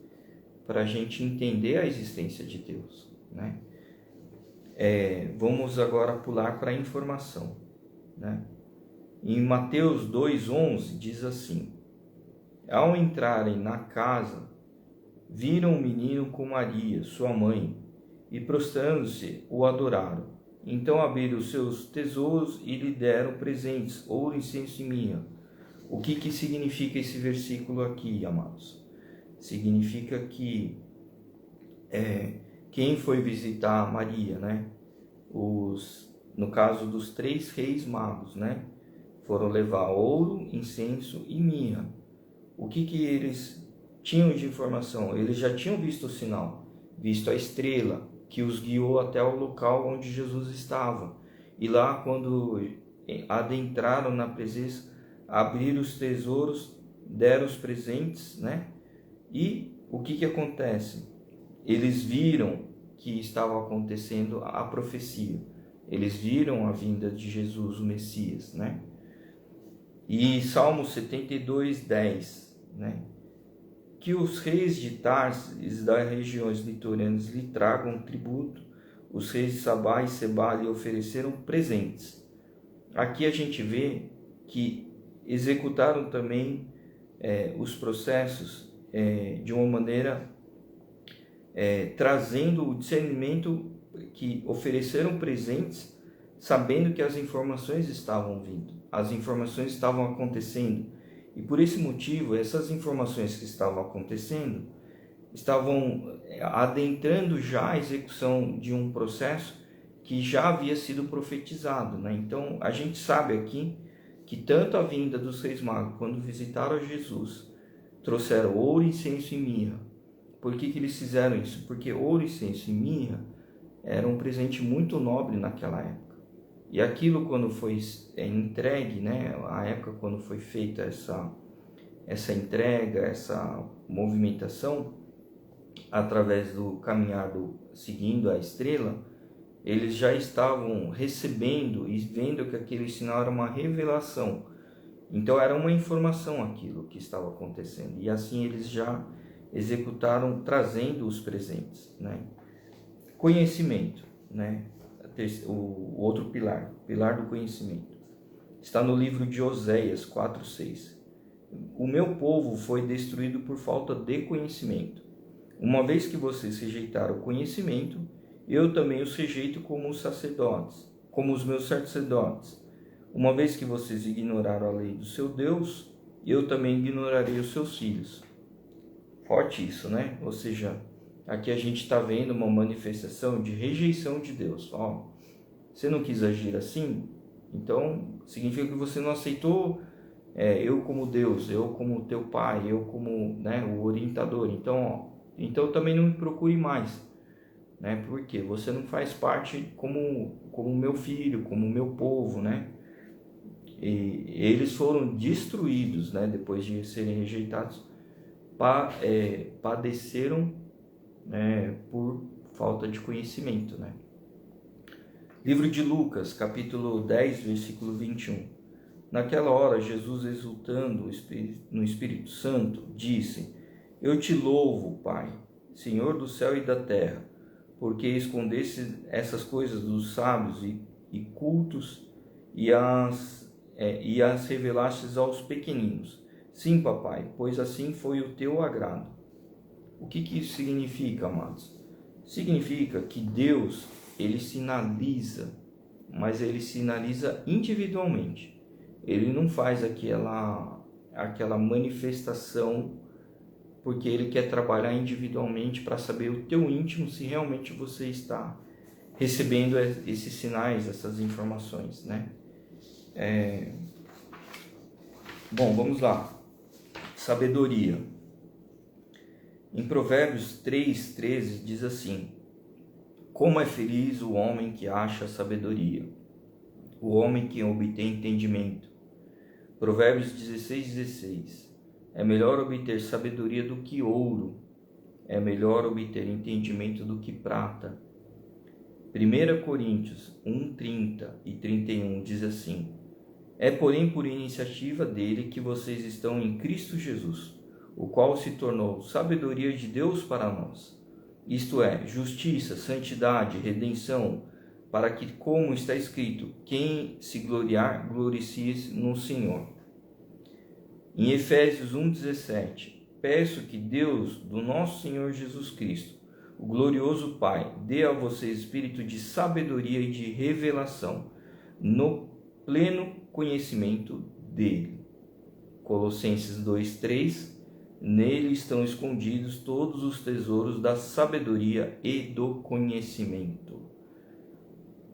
Para a gente entender a existência de Deus, né? Vamos agora pular para a informação, né? Em Mateus 2:11 diz assim: ao entrarem na casa, viram o menino com Maria, sua mãe, e prostrando-se, o adoraram. Então abriram os seus tesouros e lhe deram presentes, ouro, incenso e mirra. O que significa esse versículo aqui, amados? Significa que quem foi visitar Maria, né? No caso dos 3 reis magos, né? Foram levar ouro, incenso e mirra. O que eles tinham de informação? Eles já tinham visto o sinal, visto a estrela que os guiou até o local onde Jesus estava. E lá, quando adentraram na presença, abriram os tesouros, deram os presentes, né? E o que acontece? Eles viram que estava acontecendo a profecia. Eles viram a vinda de Jesus, o Messias, né? E Salmo 72:10, né? Que os reis de Tarsis das regiões litorâneas lhe tragam tributo, os reis de Sabá e Sebá lhe ofereceram presentes. Aqui a gente vê que executaram também os processos de uma maneira trazendo o discernimento, que ofereceram presentes sabendo que as informações estavam vindo, as informações estavam acontecendo, e por esse motivo essas informações que estavam acontecendo estavam adentrando já a execução de um processo que já havia sido profetizado, né? Então a gente sabe aqui que tanto a vinda dos reis magos, quando visitaram Jesus, trouxeram ouro, incenso e mirra. Por que eles fizeram isso? Porque ouro, incenso e mirra era um presente muito nobre naquela época. E aquilo, quando foi entregue, né, a época quando foi feita essa entrega, essa movimentação, através do caminhar seguindo a estrela, eles já estavam recebendo e vendo que aquele sinal era uma revelação. Então era uma informação aquilo que estava acontecendo. E assim eles já executaram, trazendo os presentes, né? Conhecimento, né? O outro pilar do conhecimento, está no livro de Oséias 4:6. O meu povo foi destruído por falta de conhecimento. Uma vez que vocês rejeitaram o conhecimento, eu também os rejeito como os sacerdotes, como os meus sacerdotes. Uma vez que vocês ignoraram a lei do seu Deus, eu também ignorarei os seus filhos. Forte isso, né? Ou seja, aqui a gente está vendo uma manifestação de rejeição de Deus. Você não quis agir assim? Então significa que você não aceitou eu como Deus, eu como teu pai, eu como, né, o orientador. Então também não me procure mais, né? Porque você não faz parte como meu filho, como meu povo, né? E eles foram destruídos, né? Depois de serem rejeitados, padeceram, né, por falta de conhecimento, né? Livro de Lucas, capítulo 10, versículo 21. Naquela hora, Jesus, exultando no Espírito Santo, disse: eu te louvo, Pai, Senhor do céu e da terra, porque escondeste essas coisas dos sábios e cultos e as revelastes aos pequeninos. Sim, papai, pois assim foi o teu agrado. O que isso significa, amados? Significa que Deus, ele sinaliza, mas ele sinaliza individualmente. Ele não faz aquela manifestação porque ele quer trabalhar individualmente para saber o teu íntimo, se realmente você está recebendo esses sinais, essas informações, né? Bom, vamos lá. Sabedoria. Em Provérbios 3:13 diz assim: como é feliz o homem que acha sabedoria, o homem que obtém entendimento. Provérbios 16:16. É melhor obter sabedoria do que ouro, é melhor obter entendimento do que prata. 1 Coríntios 1:30 e 31 diz assim: é porém por iniciativa dele que vocês estão em Cristo Jesus, o qual se tornou sabedoria de Deus para nós. Isto é, justiça, santidade, redenção, para que, como está escrito, quem se gloriar, glorie-se no Senhor. Em Efésios 1:17, peço que Deus, do nosso Senhor Jesus Cristo, o glorioso Pai, dê a vocês espírito de sabedoria e de revelação, no pleno conhecimento dele. Colossenses 2:3, nele estão escondidos todos os tesouros da sabedoria e do conhecimento.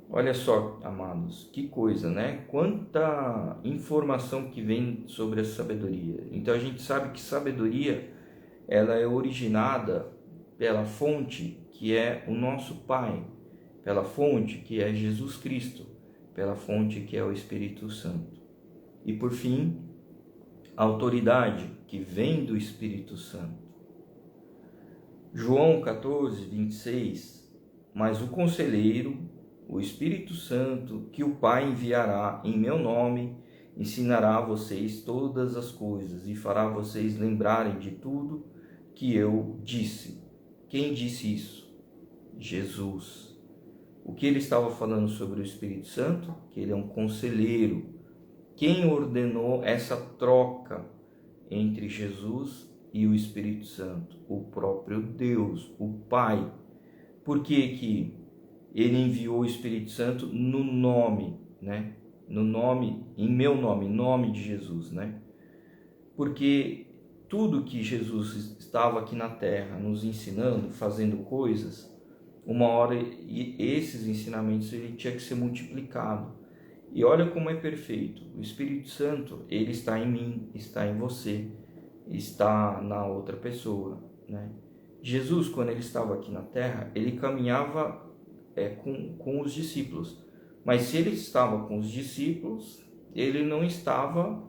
Olha só, amados, que coisa, né? Quanta informação que vem sobre a sabedoria. Então a gente sabe que sabedoria, ela é originada pela fonte que é o nosso Pai, pela fonte que é Jesus Cristo, pela fonte que é o Espírito Santo. E por fim, a autoridade que vem do Espírito Santo. João 14:26, mas o conselheiro, o Espírito Santo, que o Pai enviará em meu nome, ensinará a vocês todas as coisas e fará vocês lembrarem de tudo que eu disse. Quem disse isso? Jesus. O que ele estava falando sobre o Espírito Santo? Que ele é um conselheiro. Quem ordenou essa troca entre Jesus e o Espírito Santo? O próprio Deus, o Pai. Por que ele enviou o Espírito Santo no nome, né? No nome, em meu nome, nome de Jesus, né? Porque tudo que Jesus estava aqui na terra nos ensinando, fazendo coisas, uma hora esses ensinamentos ele tinha que ser multiplicado. E olha como é perfeito. O Espírito Santo, ele está em mim, está em você, está na outra pessoa, né? Jesus, quando ele estava aqui na terra, ele caminhava com os discípulos. Mas se ele estava com os discípulos, ele não estava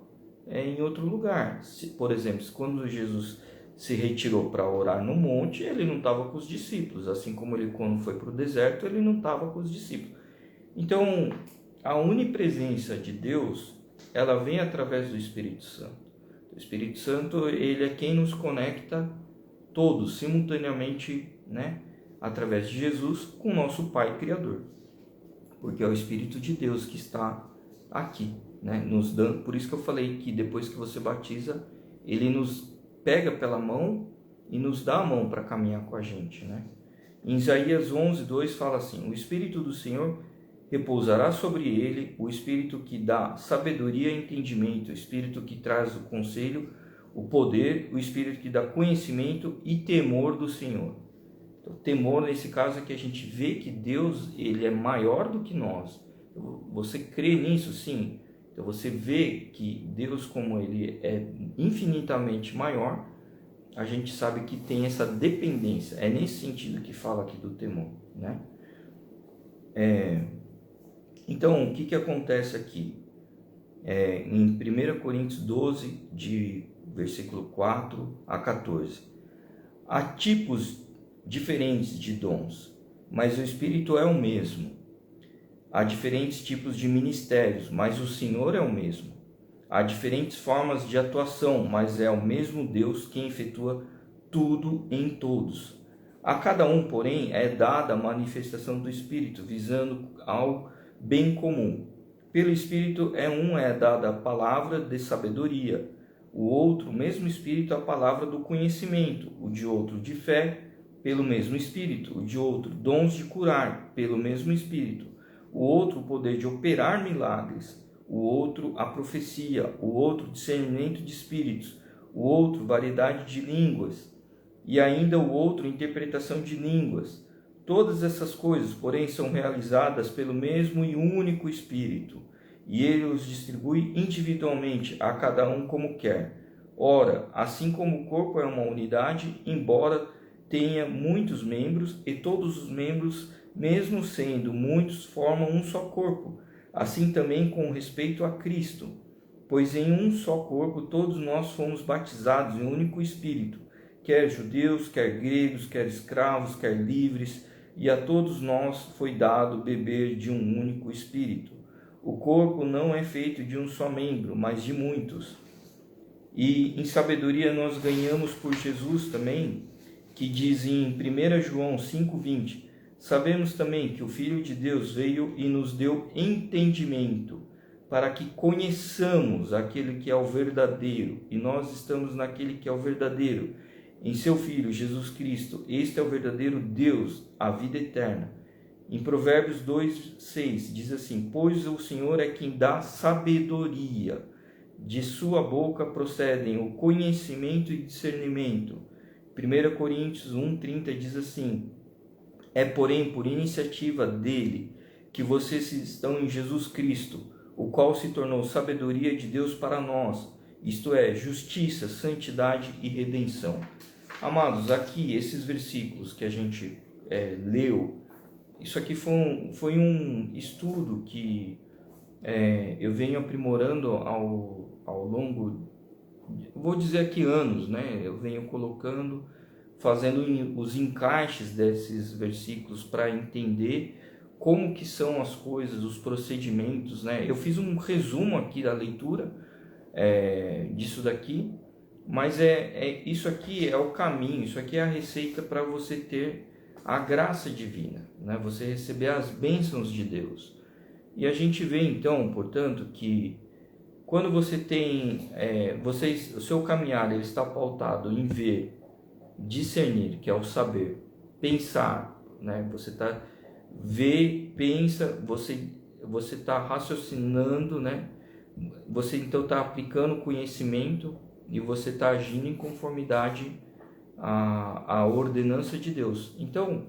em outro lugar. Por exemplo, quando Jesus se retirou para orar no monte, ele não estava com os discípulos. Assim como ele, quando foi para o deserto, ele não estava com os discípulos. Então, a onipresença de Deus, ela vem através do Espírito Santo. O Espírito Santo, ele é quem nos conecta todos, simultaneamente, né? Através de Jesus, com o nosso Pai Criador. Porque é o Espírito de Deus que está aqui, né? Nos dando. Por isso que eu falei que depois que você batiza, ele nos pega pela mão e nos dá a mão para caminhar com a gente, né? Em Isaías 11:2 fala assim: o Espírito do Senhor repousará sobre ele, o Espírito que dá sabedoria e entendimento, o Espírito que traz o conselho, o poder, o Espírito que dá conhecimento e temor do Senhor. Então, temor nesse caso é que a gente vê que Deus, ele é maior do que nós. Você crê nisso? Sim. Então você vê que Deus, como ele é infinitamente maior, a gente sabe que tem essa dependência. É nesse sentido que fala aqui do temor, né? Então, o que acontece aqui? Em 1 Coríntios 12, de versículo 4 a 14. Há tipos diferentes de dons, mas o Espírito é o mesmo. Há diferentes tipos de ministérios, mas o Senhor é o mesmo. Há diferentes formas de atuação, mas é o mesmo Deus quem efetua tudo em todos. A cada um, porém, é dada a manifestação do Espírito, visando ao bem comum. Pelo Espírito é dada a palavra de sabedoria, o outro, o mesmo Espírito, a palavra do conhecimento, o de outro de fé, pelo mesmo Espírito, o de outro dons de curar, pelo mesmo Espírito, o outro o poder de operar milagres, o outro a profecia, o outro discernimento de espíritos, o outro variedade de línguas, e ainda o outro interpretação de línguas. Todas essas coisas, porém, são realizadas pelo mesmo e único Espírito, e ele os distribui individualmente a cada um como quer. Ora, assim como o corpo é uma unidade, embora tenha muitos membros, e todos os membros, mesmo sendo muitos, formam um só corpo, assim também com respeito a Cristo. Pois em um só corpo todos nós fomos batizados em um único Espírito, quer judeus, quer gregos, quer escravos, quer livres, e a todos nós foi dado beber de um único Espírito. O corpo não é feito de um só membro, mas de muitos. E em sabedoria nós ganhamos por Jesus também, que diz em 1 João 5,20, sabemos também que o Filho de Deus veio e nos deu entendimento, para que conheçamos aquele que é o verdadeiro, e nós estamos naquele que é o verdadeiro, em seu Filho, Jesus Cristo. Este é o verdadeiro Deus, a vida eterna. Em Provérbios 2,6 diz assim, pois o Senhor é quem dá sabedoria, de sua boca procedem o conhecimento e discernimento. 1 Coríntios 1,30 diz assim, é porém por iniciativa dele que vocês estão em Jesus Cristo, o qual se tornou sabedoria de Deus para nós, isto é, justiça, santidade e redenção. Amados, aqui esses versículos que a gente leu, isso aqui foi um estudo que eu venho aprimorando ao longo, vou dizer aqui anos, né? Eu venho colocando, fazendo os encaixes desses versículos para entender como que são as coisas, os procedimentos, né? Eu fiz um resumo aqui da leitura disso daqui, mas isso aqui é o caminho, isso aqui é a receita para você ter a graça divina, né? Você receber as bênçãos de Deus. E a gente vê então, portanto, que quando você tem, o seu caminhar ele está pautado em ver, discernir, que é o saber, pensar, né? Você está pensa, você está raciocinando, né? Você então está aplicando conhecimento e você está agindo em conformidade à ordenança de Deus. Então,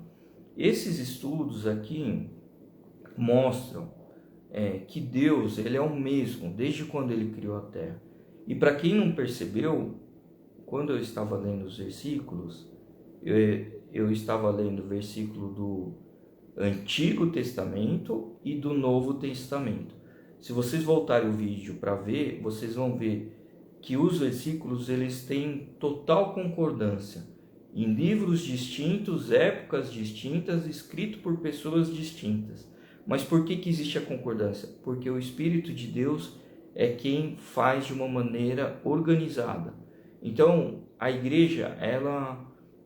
esses estudos aqui mostram que Deus ele é o mesmo desde quando ele criou a terra. E para quem não percebeu, quando eu estava lendo os versículos, eu estava lendo o versículo do Antigo Testamento e do Novo Testamento. Se vocês voltarem o vídeo para ver, vocês vão ver que os versículos eles têm total concordância em livros distintos, épocas distintas, escrito por pessoas distintas. Mas por que existe a concordância? Porque o Espírito de Deus é quem faz de uma maneira organizada. Então, a igreja,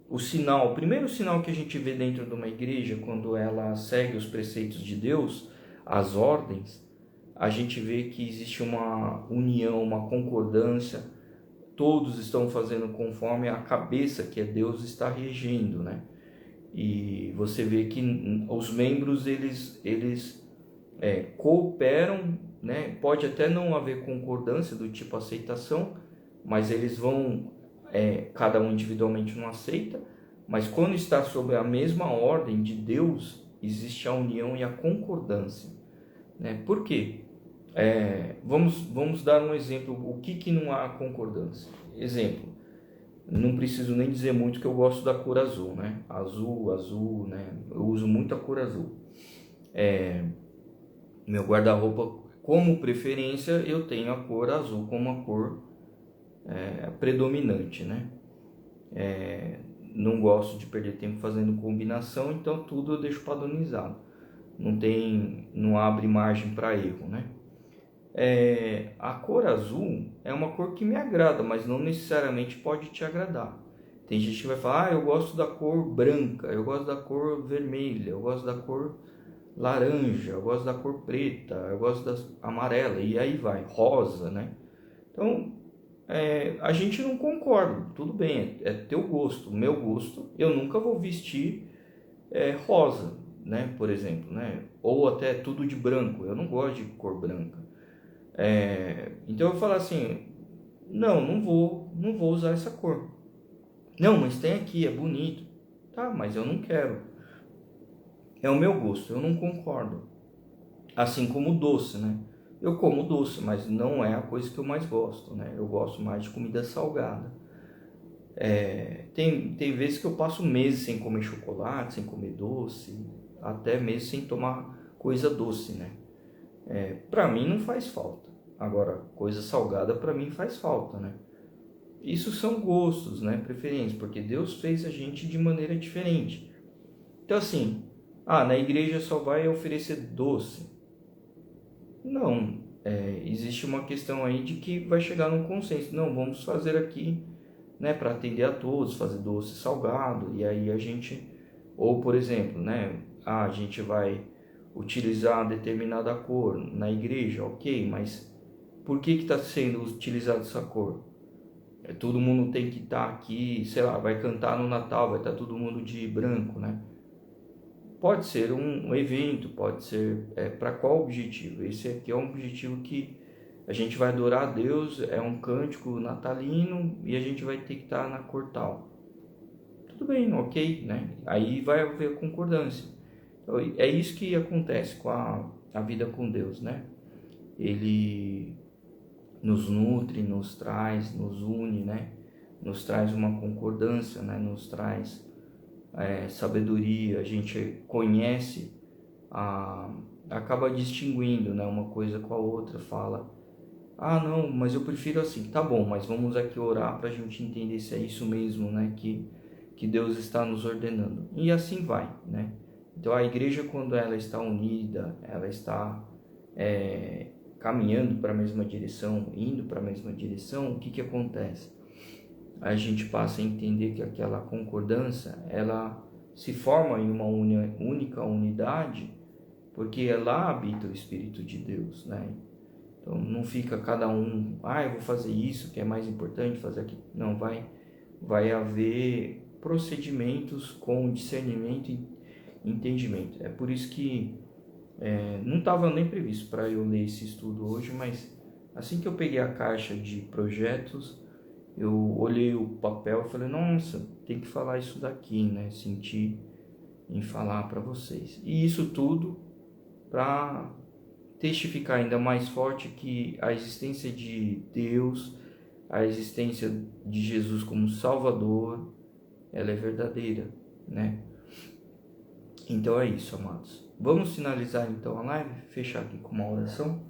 o primeiro sinal que a gente vê dentro de uma igreja, quando ela segue os preceitos de Deus, as ordens, a gente vê que existe uma união, uma concordância, todos estão fazendo conforme a cabeça que é Deus está regendo, né? E você vê que os membros eles cooperam, né? Pode até não haver concordância do tipo aceitação, mas eles vão, cada um individualmente não aceita, mas quando está sob a mesma ordem de Deus, existe a união e a concordância, né? Por quê? Vamos dar um exemplo, o que não há concordância. Exemplo, não preciso nem dizer muito que eu gosto da cor azul, né? Azul, né? Eu uso muito a cor azul. Meu guarda-roupa, como preferência, eu tenho a cor azul como a cor predominante, né? Não gosto de perder tempo fazendo combinação, então tudo eu deixo padronizado. Não abre margem para erro, né? A cor azul é uma cor que me agrada, mas não necessariamente pode te agradar. Tem gente que vai falar, eu gosto da cor branca, eu gosto da cor vermelha, eu gosto da cor laranja, eu gosto da cor preta, eu gosto da amarela, e aí vai, rosa, né? Então, a gente não concorda, tudo bem, é teu gosto, meu gosto, eu nunca vou vestir rosa, né, por exemplo, né? Ou até tudo de branco, eu não gosto de cor branca. Então eu falo assim, não vou usar essa cor. Não, mas tem aqui, é bonito. Tá, mas eu não quero. É o meu gosto, eu não concordo. Assim como o doce, né? Eu como doce, mas não é a coisa que eu mais gosto, né? Eu gosto mais de comida salgada. Tem vezes que eu passo meses sem comer chocolate, sem comer doce, até meses sem tomar coisa doce, né? Pra mim não faz falta. Agora, coisa salgada pra mim faz falta, né? Isso são gostos, né? Preferências, porque Deus fez a gente de maneira diferente. Então assim, na igreja só vai oferecer doce. Não, existe uma questão aí de que vai chegar num consenso. Não, vamos fazer aqui, né, para atender a todos, fazer doce salgado. E aí a gente, ou por exemplo, né, a gente vai utilizar determinada cor na igreja, ok, mas por que está sendo utilizada essa cor? Todo mundo tem que estar aqui, sei lá, vai cantar no Natal, vai estar todo mundo de branco, né? Pode ser um evento, pode ser para qual objetivo? Esse aqui é um objetivo que a gente vai adorar a Deus, é um cântico natalino e a gente vai ter que estar na cor tal. Tudo bem, ok, né? Aí vai haver concordância. Então, é isso que acontece com a vida com Deus, né? Ele nos nutre, nos traz, nos une, né? Nos traz uma concordância, né? Nos traz sabedoria, a gente conhece, acaba distinguindo, né, uma coisa com a outra, fala, não, mas eu prefiro assim, tá bom, mas vamos aqui orar para a gente entender se é isso mesmo, né, que Deus está nos ordenando, e assim vai, né. Então a igreja, quando ela está unida, ela está caminhando para a mesma direção, indo para a mesma direção, o que acontece? A gente passa a entender que aquela concordância, ela se forma em uma única unidade, porque lá habita o Espírito de Deus, né? Então não fica cada um, eu vou fazer isso, que é mais importante, fazer aquilo. Não, vai haver procedimentos com discernimento e entendimento. É por isso que não estava nem previsto para eu ler esse estudo hoje, mas assim que eu peguei a caixa de projetos, eu olhei o papel e falei, nossa, tem que falar isso daqui, né? Senti em falar para vocês. E isso tudo para testificar ainda mais forte que a existência de Deus, a existência de Jesus como Salvador, ela é verdadeira, né? Então é isso, amados. Vamos finalizar então a live, fechar aqui com uma oração.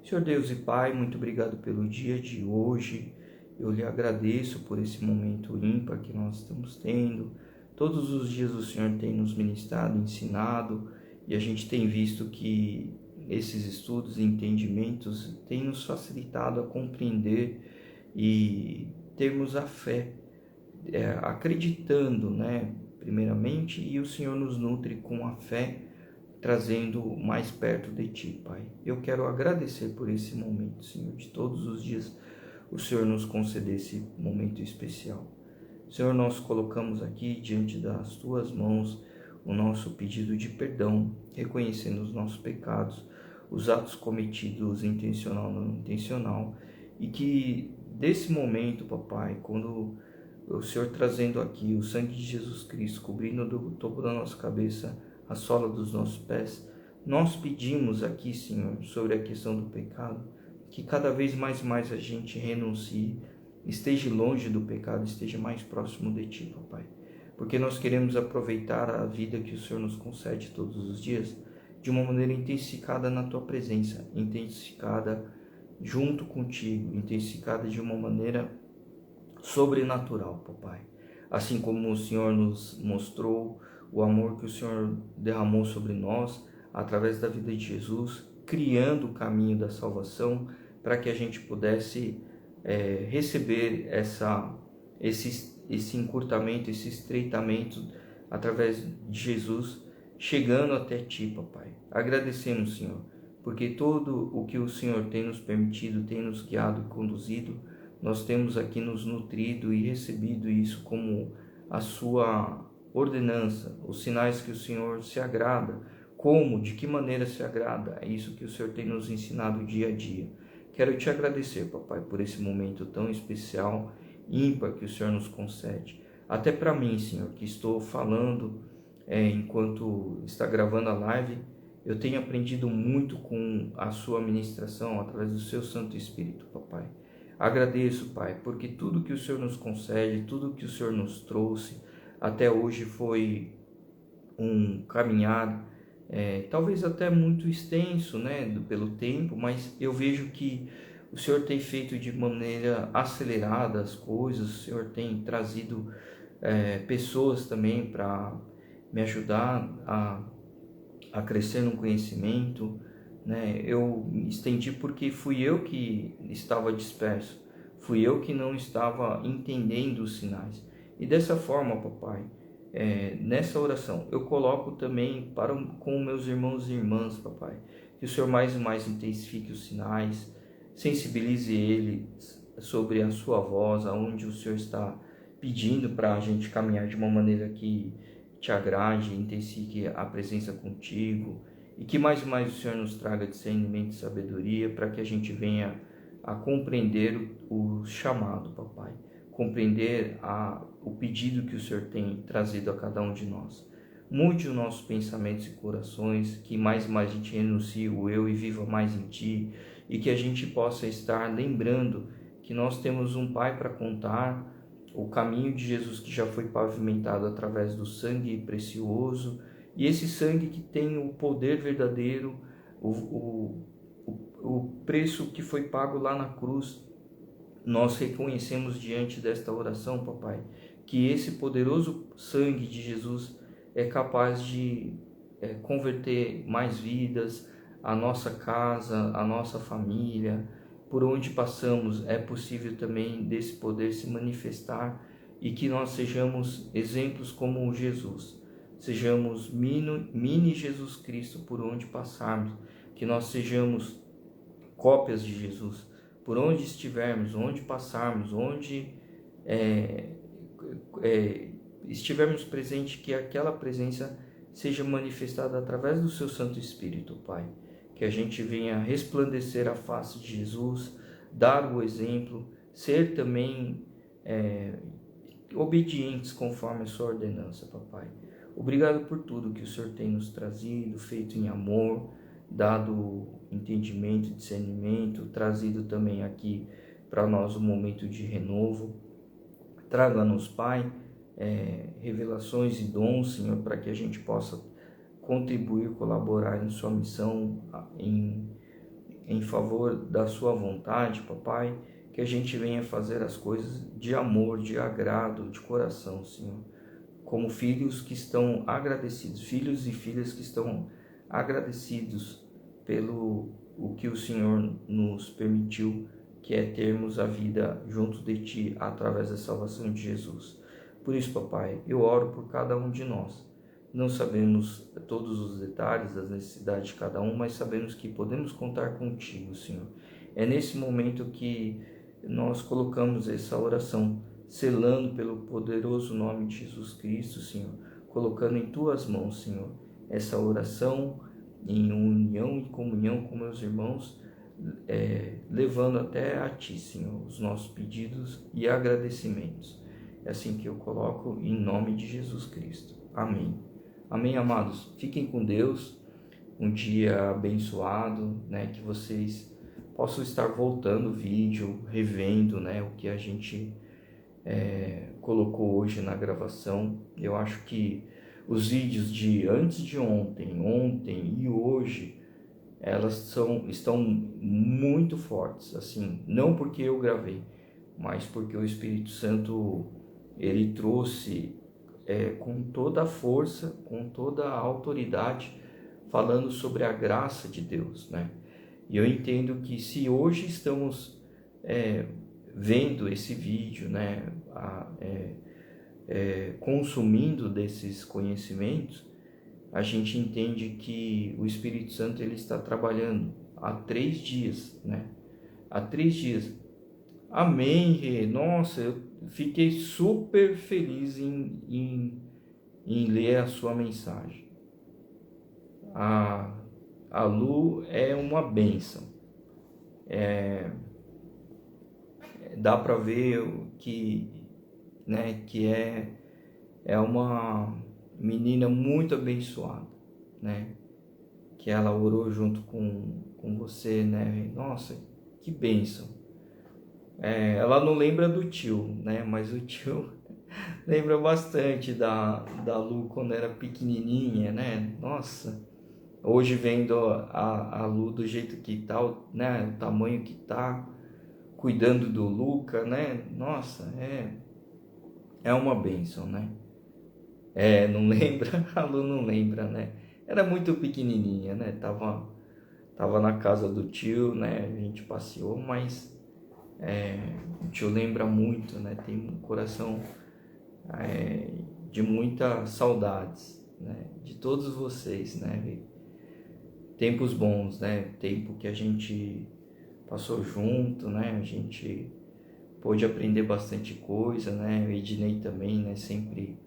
Senhor Deus e Pai, muito obrigado pelo dia de hoje. Eu lhe agradeço por esse momento ímpar que nós estamos tendo. Todos os dias o Senhor tem nos ministrado, ensinado, e a gente tem visto que esses estudos e entendimentos têm nos facilitado a compreender e termos a fé, acreditando, né, primeiramente, e o Senhor nos nutre com a fé, trazendo mais perto de Ti, Pai. Eu quero agradecer por esse momento, Senhor, de todos os dias o Senhor nos conceder esse momento especial. Senhor, nós colocamos aqui diante das Tuas mãos o nosso pedido de perdão, reconhecendo os nossos pecados, os atos cometidos intencional ou não intencional, e que desse momento, papai, quando o Senhor trazendo aqui o sangue de Jesus Cristo, cobrindo do topo da nossa cabeça a sola dos nossos pés, nós pedimos aqui, Senhor, sobre a questão do pecado, que cada vez mais a gente renuncie, esteja longe do pecado, esteja mais próximo de Ti, papai. Porque nós queremos aproveitar a vida que o Senhor nos concede todos os dias de uma maneira intensificada na Tua presença, intensificada junto contigo, intensificada de uma maneira sobrenatural, papai. Assim como o Senhor nos mostrou o amor que o Senhor derramou sobre nós através da vida de Jesus, criando o caminho da salvação para que a gente pudesse receber esse encurtamento, esse estreitamento através de Jesus, chegando até Ti, papai. Agradecemos, Senhor, porque todo o que o Senhor tem nos permitido, tem nos guiado e conduzido, nós temos aqui nos nutrido e recebido isso como a Sua ordenança, os sinais que o Senhor se agrada. Como, de que maneira se agrada? É isso que o Senhor tem nos ensinado dia a dia. Quero te agradecer, papai, por esse momento tão especial, ímpar que o Senhor nos concede. Até para mim, Senhor, que estou falando enquanto está gravando a live, eu tenho aprendido muito com a sua ministração através do seu Santo Espírito, papai. Agradeço, Pai, porque tudo que o Senhor nos concede, tudo que o Senhor nos trouxe até hoje foi um caminhar, talvez até muito extenso, né, pelo tempo, mas eu vejo que o Senhor tem feito de maneira acelerada as coisas, o Senhor tem trazido pessoas também para me ajudar a crescer no conhecimento, né? Eu me estendi porque fui eu que estava disperso, fui eu que não estava entendendo os sinais. E dessa forma, papai, nessa oração, eu coloco também com meus irmãos e irmãs, papai, que o Senhor mais e mais intensifique os sinais, sensibilize eles sobre a sua voz, aonde o Senhor está pedindo para a gente caminhar de uma maneira que te agrade, intensifique a presença contigo, e que mais e mais o Senhor nos traga discernimento e sabedoria para que a gente venha a compreender o chamado, papai, compreender o pedido que o Senhor tem trazido a cada um de nós. Mude os nossos pensamentos e corações, que mais e mais a gente renuncie o eu e viva mais em Ti, e que a gente possa estar lembrando que nós temos um Pai para contar, o caminho de Jesus que já foi pavimentado através do sangue precioso, e esse sangue que tem o poder verdadeiro, o preço que foi pago lá na cruz. Nós reconhecemos diante desta oração, papai, que esse poderoso sangue de Jesus é capaz de converter mais vidas, a nossa casa, a nossa família, por onde passamos é possível também desse poder se manifestar, e que nós sejamos exemplos como Jesus, sejamos mini Jesus Cristo por onde passarmos, que nós sejamos cópias de Jesus, por onde estivermos, onde passarmos, onde estivermos presentes, que aquela presença seja manifestada através do seu Santo Espírito, Pai. Que a gente venha resplandecer a face de Jesus, dar o exemplo, ser também obedientes conforme a sua ordenança, papai. Obrigado por tudo que o Senhor tem nos trazido, feito em amor, dado entendimento, discernimento, trazido também aqui para nós um momento de renovo. Traga-nos, Pai, revelações e dons, Senhor, para que a gente possa contribuir, colaborar em sua missão, em favor da sua vontade, papai, que a gente venha fazer as coisas de amor, de agrado, de coração, Senhor, como filhos que estão agradecidos, filhos e filhas que estão agradecidos pelo o que o Senhor nos permitiu, que é termos a vida junto de Ti através da salvação de Jesus. Por isso, papai, eu oro por cada um de nós. Não sabemos todos os detalhes das necessidades de cada um, mas sabemos que podemos contar contigo, Senhor. É nesse momento que nós colocamos essa oração, selando pelo poderoso nome de Jesus Cristo, Senhor, colocando em Tuas mãos, Senhor, essa oração em união e comunhão com meus irmãos, levando até a Ti, Senhor, os nossos pedidos e agradecimentos. É assim que eu coloco em nome de Jesus Cristo. Amém. Amém, amados. Fiquem com Deus. Um dia abençoado, né? Que vocês possam estar voltando o vídeo, revendo, né? O que a gente colocou hoje na gravação. Eu acho que os vídeos de antes de ontem e hoje, estão muito fortes, assim, não porque eu gravei, mas porque o Espírito Santo, ele trouxe com toda a força, com toda a autoridade, falando sobre a graça de Deus, né? E eu entendo que se hoje estamos vendo esse vídeo, né, consumindo desses conhecimentos, a gente entende que o Espírito Santo ele está trabalhando há 3 dias, né? Há 3 dias. Amém, Rê. Nossa, eu fiquei super feliz em ler a sua mensagem. A Lu é uma bênção. Dá para ver que, né, que é uma menina muito abençoada, né? Que ela orou junto com você, né? Nossa, que bênção. Ela não lembra do tio, né? Mas o tio lembra bastante da Lu quando era pequenininha, né? Nossa, hoje vendo a Lu do jeito que tá, né? O tamanho que tá, cuidando do Luca, né? Nossa, é uma bênção, né? Não lembra? A Lu não lembra, né? Era muito pequenininha, né? Tava na casa do tio, né? A gente passeou, mas o tio lembra muito, né? Tem um coração de muitas saudades, né? De todos vocês, né? Tempos bons, né? Tempo que a gente passou junto, né? A gente pôde aprender bastante coisa, né? O Ednei também, né? Sempre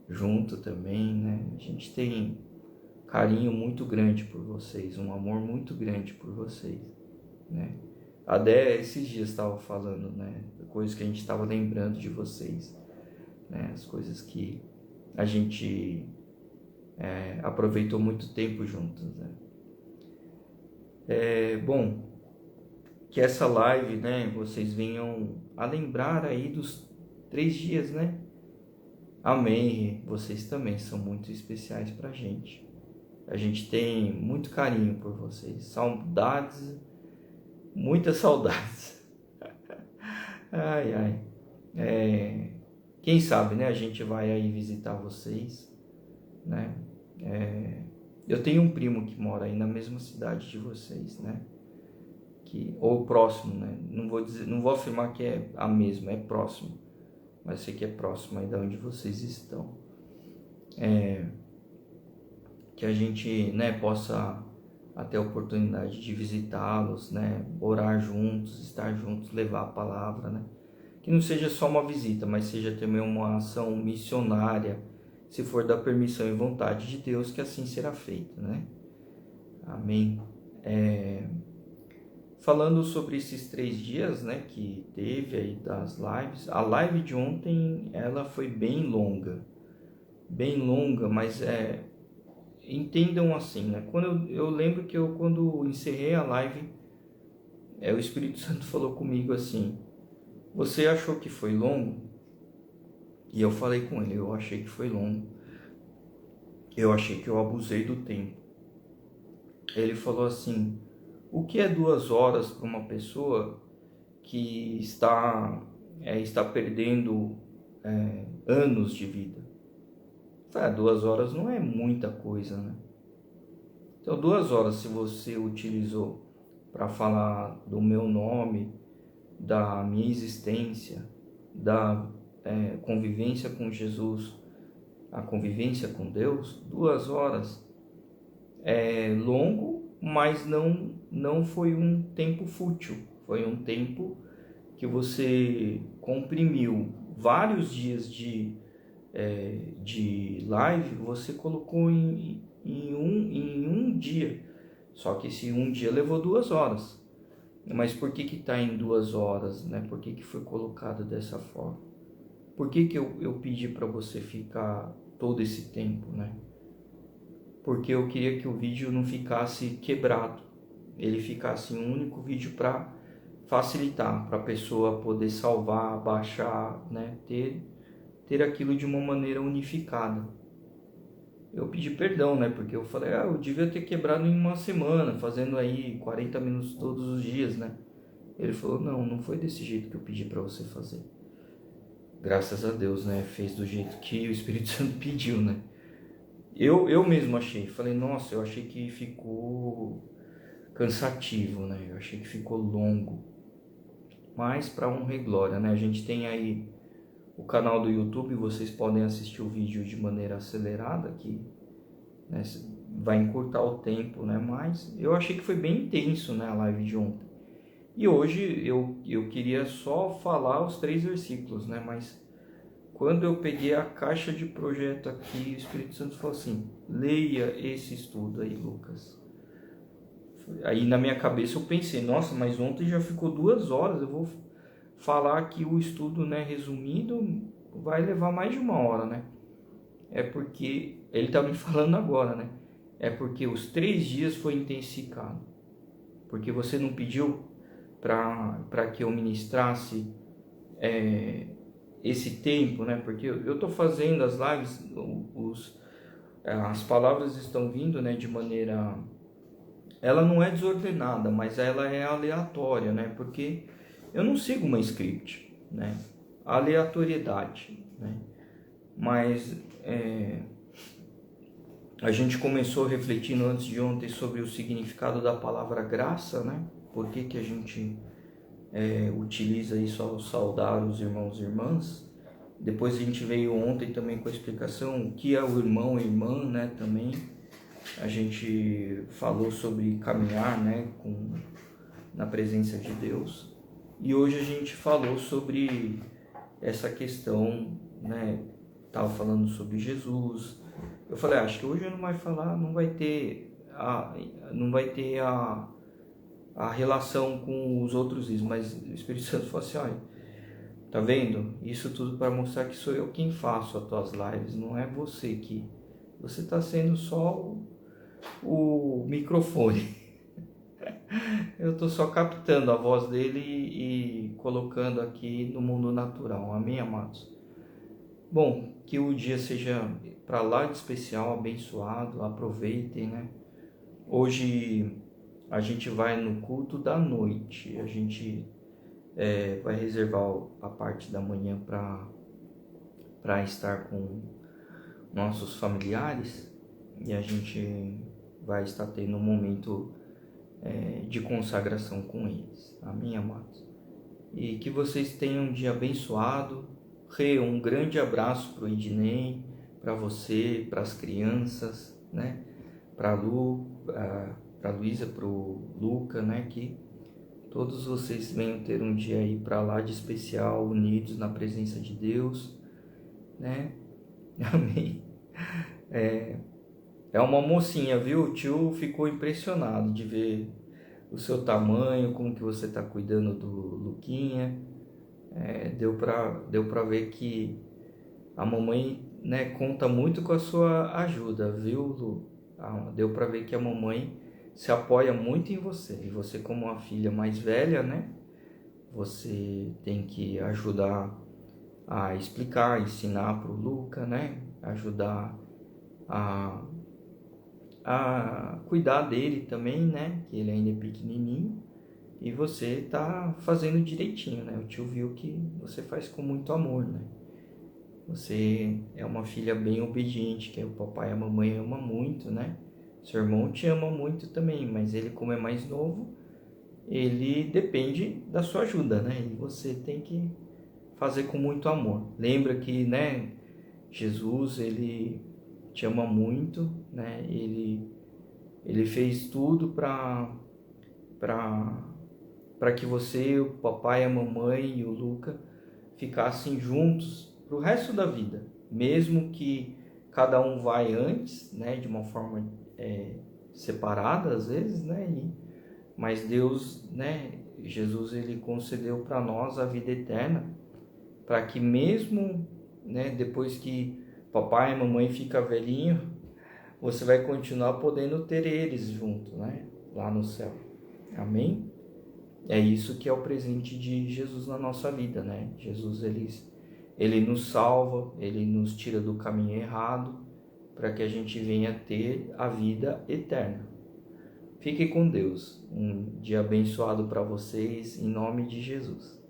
junto também, né? A gente tem carinho muito grande por vocês, um amor muito grande por vocês, né? Até esses dias estava falando, né? Coisas que a gente estava lembrando de vocês, né? As coisas que a gente aproveitou muito tempo juntos, né? Bom, que essa live, né? Vocês venham a lembrar aí dos 3 dias, né? Amém. Vocês também são muito especiais pra gente. A gente tem muito carinho por vocês. Saudades, muitas saudades. Ai, ai. Quem sabe, né? A gente vai aí visitar vocês, né? Eu tenho um primo que mora aí na mesma cidade de vocês, né? Ou próximo, né? Não vou afirmar que é a mesma, é próximo. Mas sei que é próximo aí de onde vocês estão. Que a gente, né, possa ter a oportunidade de visitá-los, né? Orar juntos, estar juntos, levar a palavra, né? Que não seja só uma visita, mas seja também uma ação missionária, se for da permissão e vontade de Deus, que assim será feita, né? Amém. Falando sobre esses 3 dias, né, que teve aí das lives, a live de ontem, ela foi bem longa, mas entendam assim, né? Quando eu lembro que quando encerrei a live, o Espírito Santo falou comigo assim: você achou que foi longo? E eu falei com ele: eu achei que foi longo. Eu achei que eu abusei do tempo. Ele falou assim: o que é 2 horas para uma pessoa que está perdendo anos de vida? 2 horas não é muita coisa, né? Então 2 horas, se você utilizou para falar do meu nome, da minha existência, da convivência com Jesus, a convivência com Deus, 2 horas é longo, mas não foi um tempo fútil, foi um tempo que você comprimiu vários dias de live, você colocou em um dia, só que esse um dia levou 2 horas. Mas por que está em 2 horas, né? Por que foi colocado dessa forma? Por que eu pedi para você ficar todo esse tempo, né? Porque eu queria que o vídeo não ficasse quebrado, ele ficasse um único vídeo para facilitar, para a pessoa poder salvar, baixar, né? Ter aquilo de uma maneira unificada. Eu pedi perdão, né? Porque eu falei, eu devia ter quebrado em uma semana, fazendo aí 40 minutos todos os dias, né? Ele falou, não foi desse jeito que eu pedi para você fazer. Graças a Deus, né? Fez do jeito que o Espírito Santo pediu, né? Eu mesmo achei, falei, nossa, eu achei que ficou cansativo, né? Eu achei que ficou longo. Mas para honra e glória, né? A gente tem aí o canal do YouTube, vocês podem assistir o vídeo de maneira acelerada, que, né, vai encurtar o tempo, né? Mas eu achei que foi bem intenso, né, a live de ontem. E hoje eu queria só falar os 3 versículos, né? Mas quando eu peguei a caixa de projeto aqui, o Espírito Santo falou assim: leia esse estudo aí, Lucas. Aí na minha cabeça eu pensei, nossa, mas ontem já ficou 2 horas, eu vou falar que o estudo, né, resumido, vai levar mais de 1 hora, né? É porque, ele tá me falando agora, né? É porque os 3 dias foi intensificado. Porque você não pediu para que eu ministrasse esse tempo, né? Porque eu tô fazendo as lives, as palavras estão vindo, né, de maneira... Ela não é desordenada, mas ela é aleatória, né? Porque eu não sigo uma script, né? Aleatoriedade, né? Mas a gente começou refletindo antes de ontem sobre o significado da palavra graça, né? Por que a gente utiliza isso ao saudar os irmãos e irmãs. Depois a gente veio ontem também com a explicação o que é o irmão e irmã, né? Também a gente falou sobre caminhar, né? Na presença de Deus. E hoje a gente falou sobre essa questão, né? Tava falando sobre Jesus. Eu falei, acho que hoje não vai falar, não vai ter a relação com os outros ismos, mas o Espírito Santo falou assim, olha, tá vendo? Isso tudo para mostrar que sou eu quem faço as tuas lives, não é você que... Você está sendo só o microfone. Eu estou só captando a voz dele e colocando aqui no mundo natural. Amém, amados? Bom, que o dia seja para lá de especial, abençoado, aproveitem, né? Hoje a gente vai no culto da noite, a gente vai reservar a parte da manhã para estar com nossos familiares e a gente vai estar tendo um momento de consagração com eles. Amém, amados? E que vocês tenham um dia abençoado. Um grande abraço para o Ednei, para você, para as crianças, né? Para a Luísa, para o Luca, né? Que todos vocês venham ter um dia aí para lá de especial, unidos na presença de Deus, né? Amém. É uma mocinha, viu? O tio ficou impressionado de ver o seu tamanho, como que você está cuidando do Luquinha. Deu para ver que a mamãe, né, conta muito com a sua ajuda, viu, Lu? Deu para ver que a mamãe se apoia muito em você. E você, como uma filha mais velha, né, você tem que ajudar a explicar, ensinar para o Luca, né, ajudar a cuidar dele também, né, que ele ainda é pequenininho. E você tá fazendo direitinho, né? O tio viu que você faz com muito amor, né? Você é uma filha bem obediente, que o papai e a mamãe amam muito, né? Seu irmão te ama muito também, mas ele, como é mais novo, ele depende da sua ajuda, né? E você tem que fazer com muito amor. Lembra que, né, Jesus, ele te ama muito, né? Ele fez tudo para que você, o papai, a mamãe e o Luca ficassem juntos pro resto da vida, mesmo que cada um vai antes, né, de uma forma separada às vezes, né, mas Deus, né, Jesus, ele concedeu para nós a vida eterna, para que mesmo, né, depois que papai e mamãe fica velhinho, você vai continuar podendo ter eles junto, né, lá no céu. Amém? É isso que é o presente de Jesus na nossa vida, né? Jesus, ele nos salva, ele nos tira do caminho errado, para que a gente venha ter a vida eterna. Fique com Deus. Um dia abençoado para vocês, em nome de Jesus.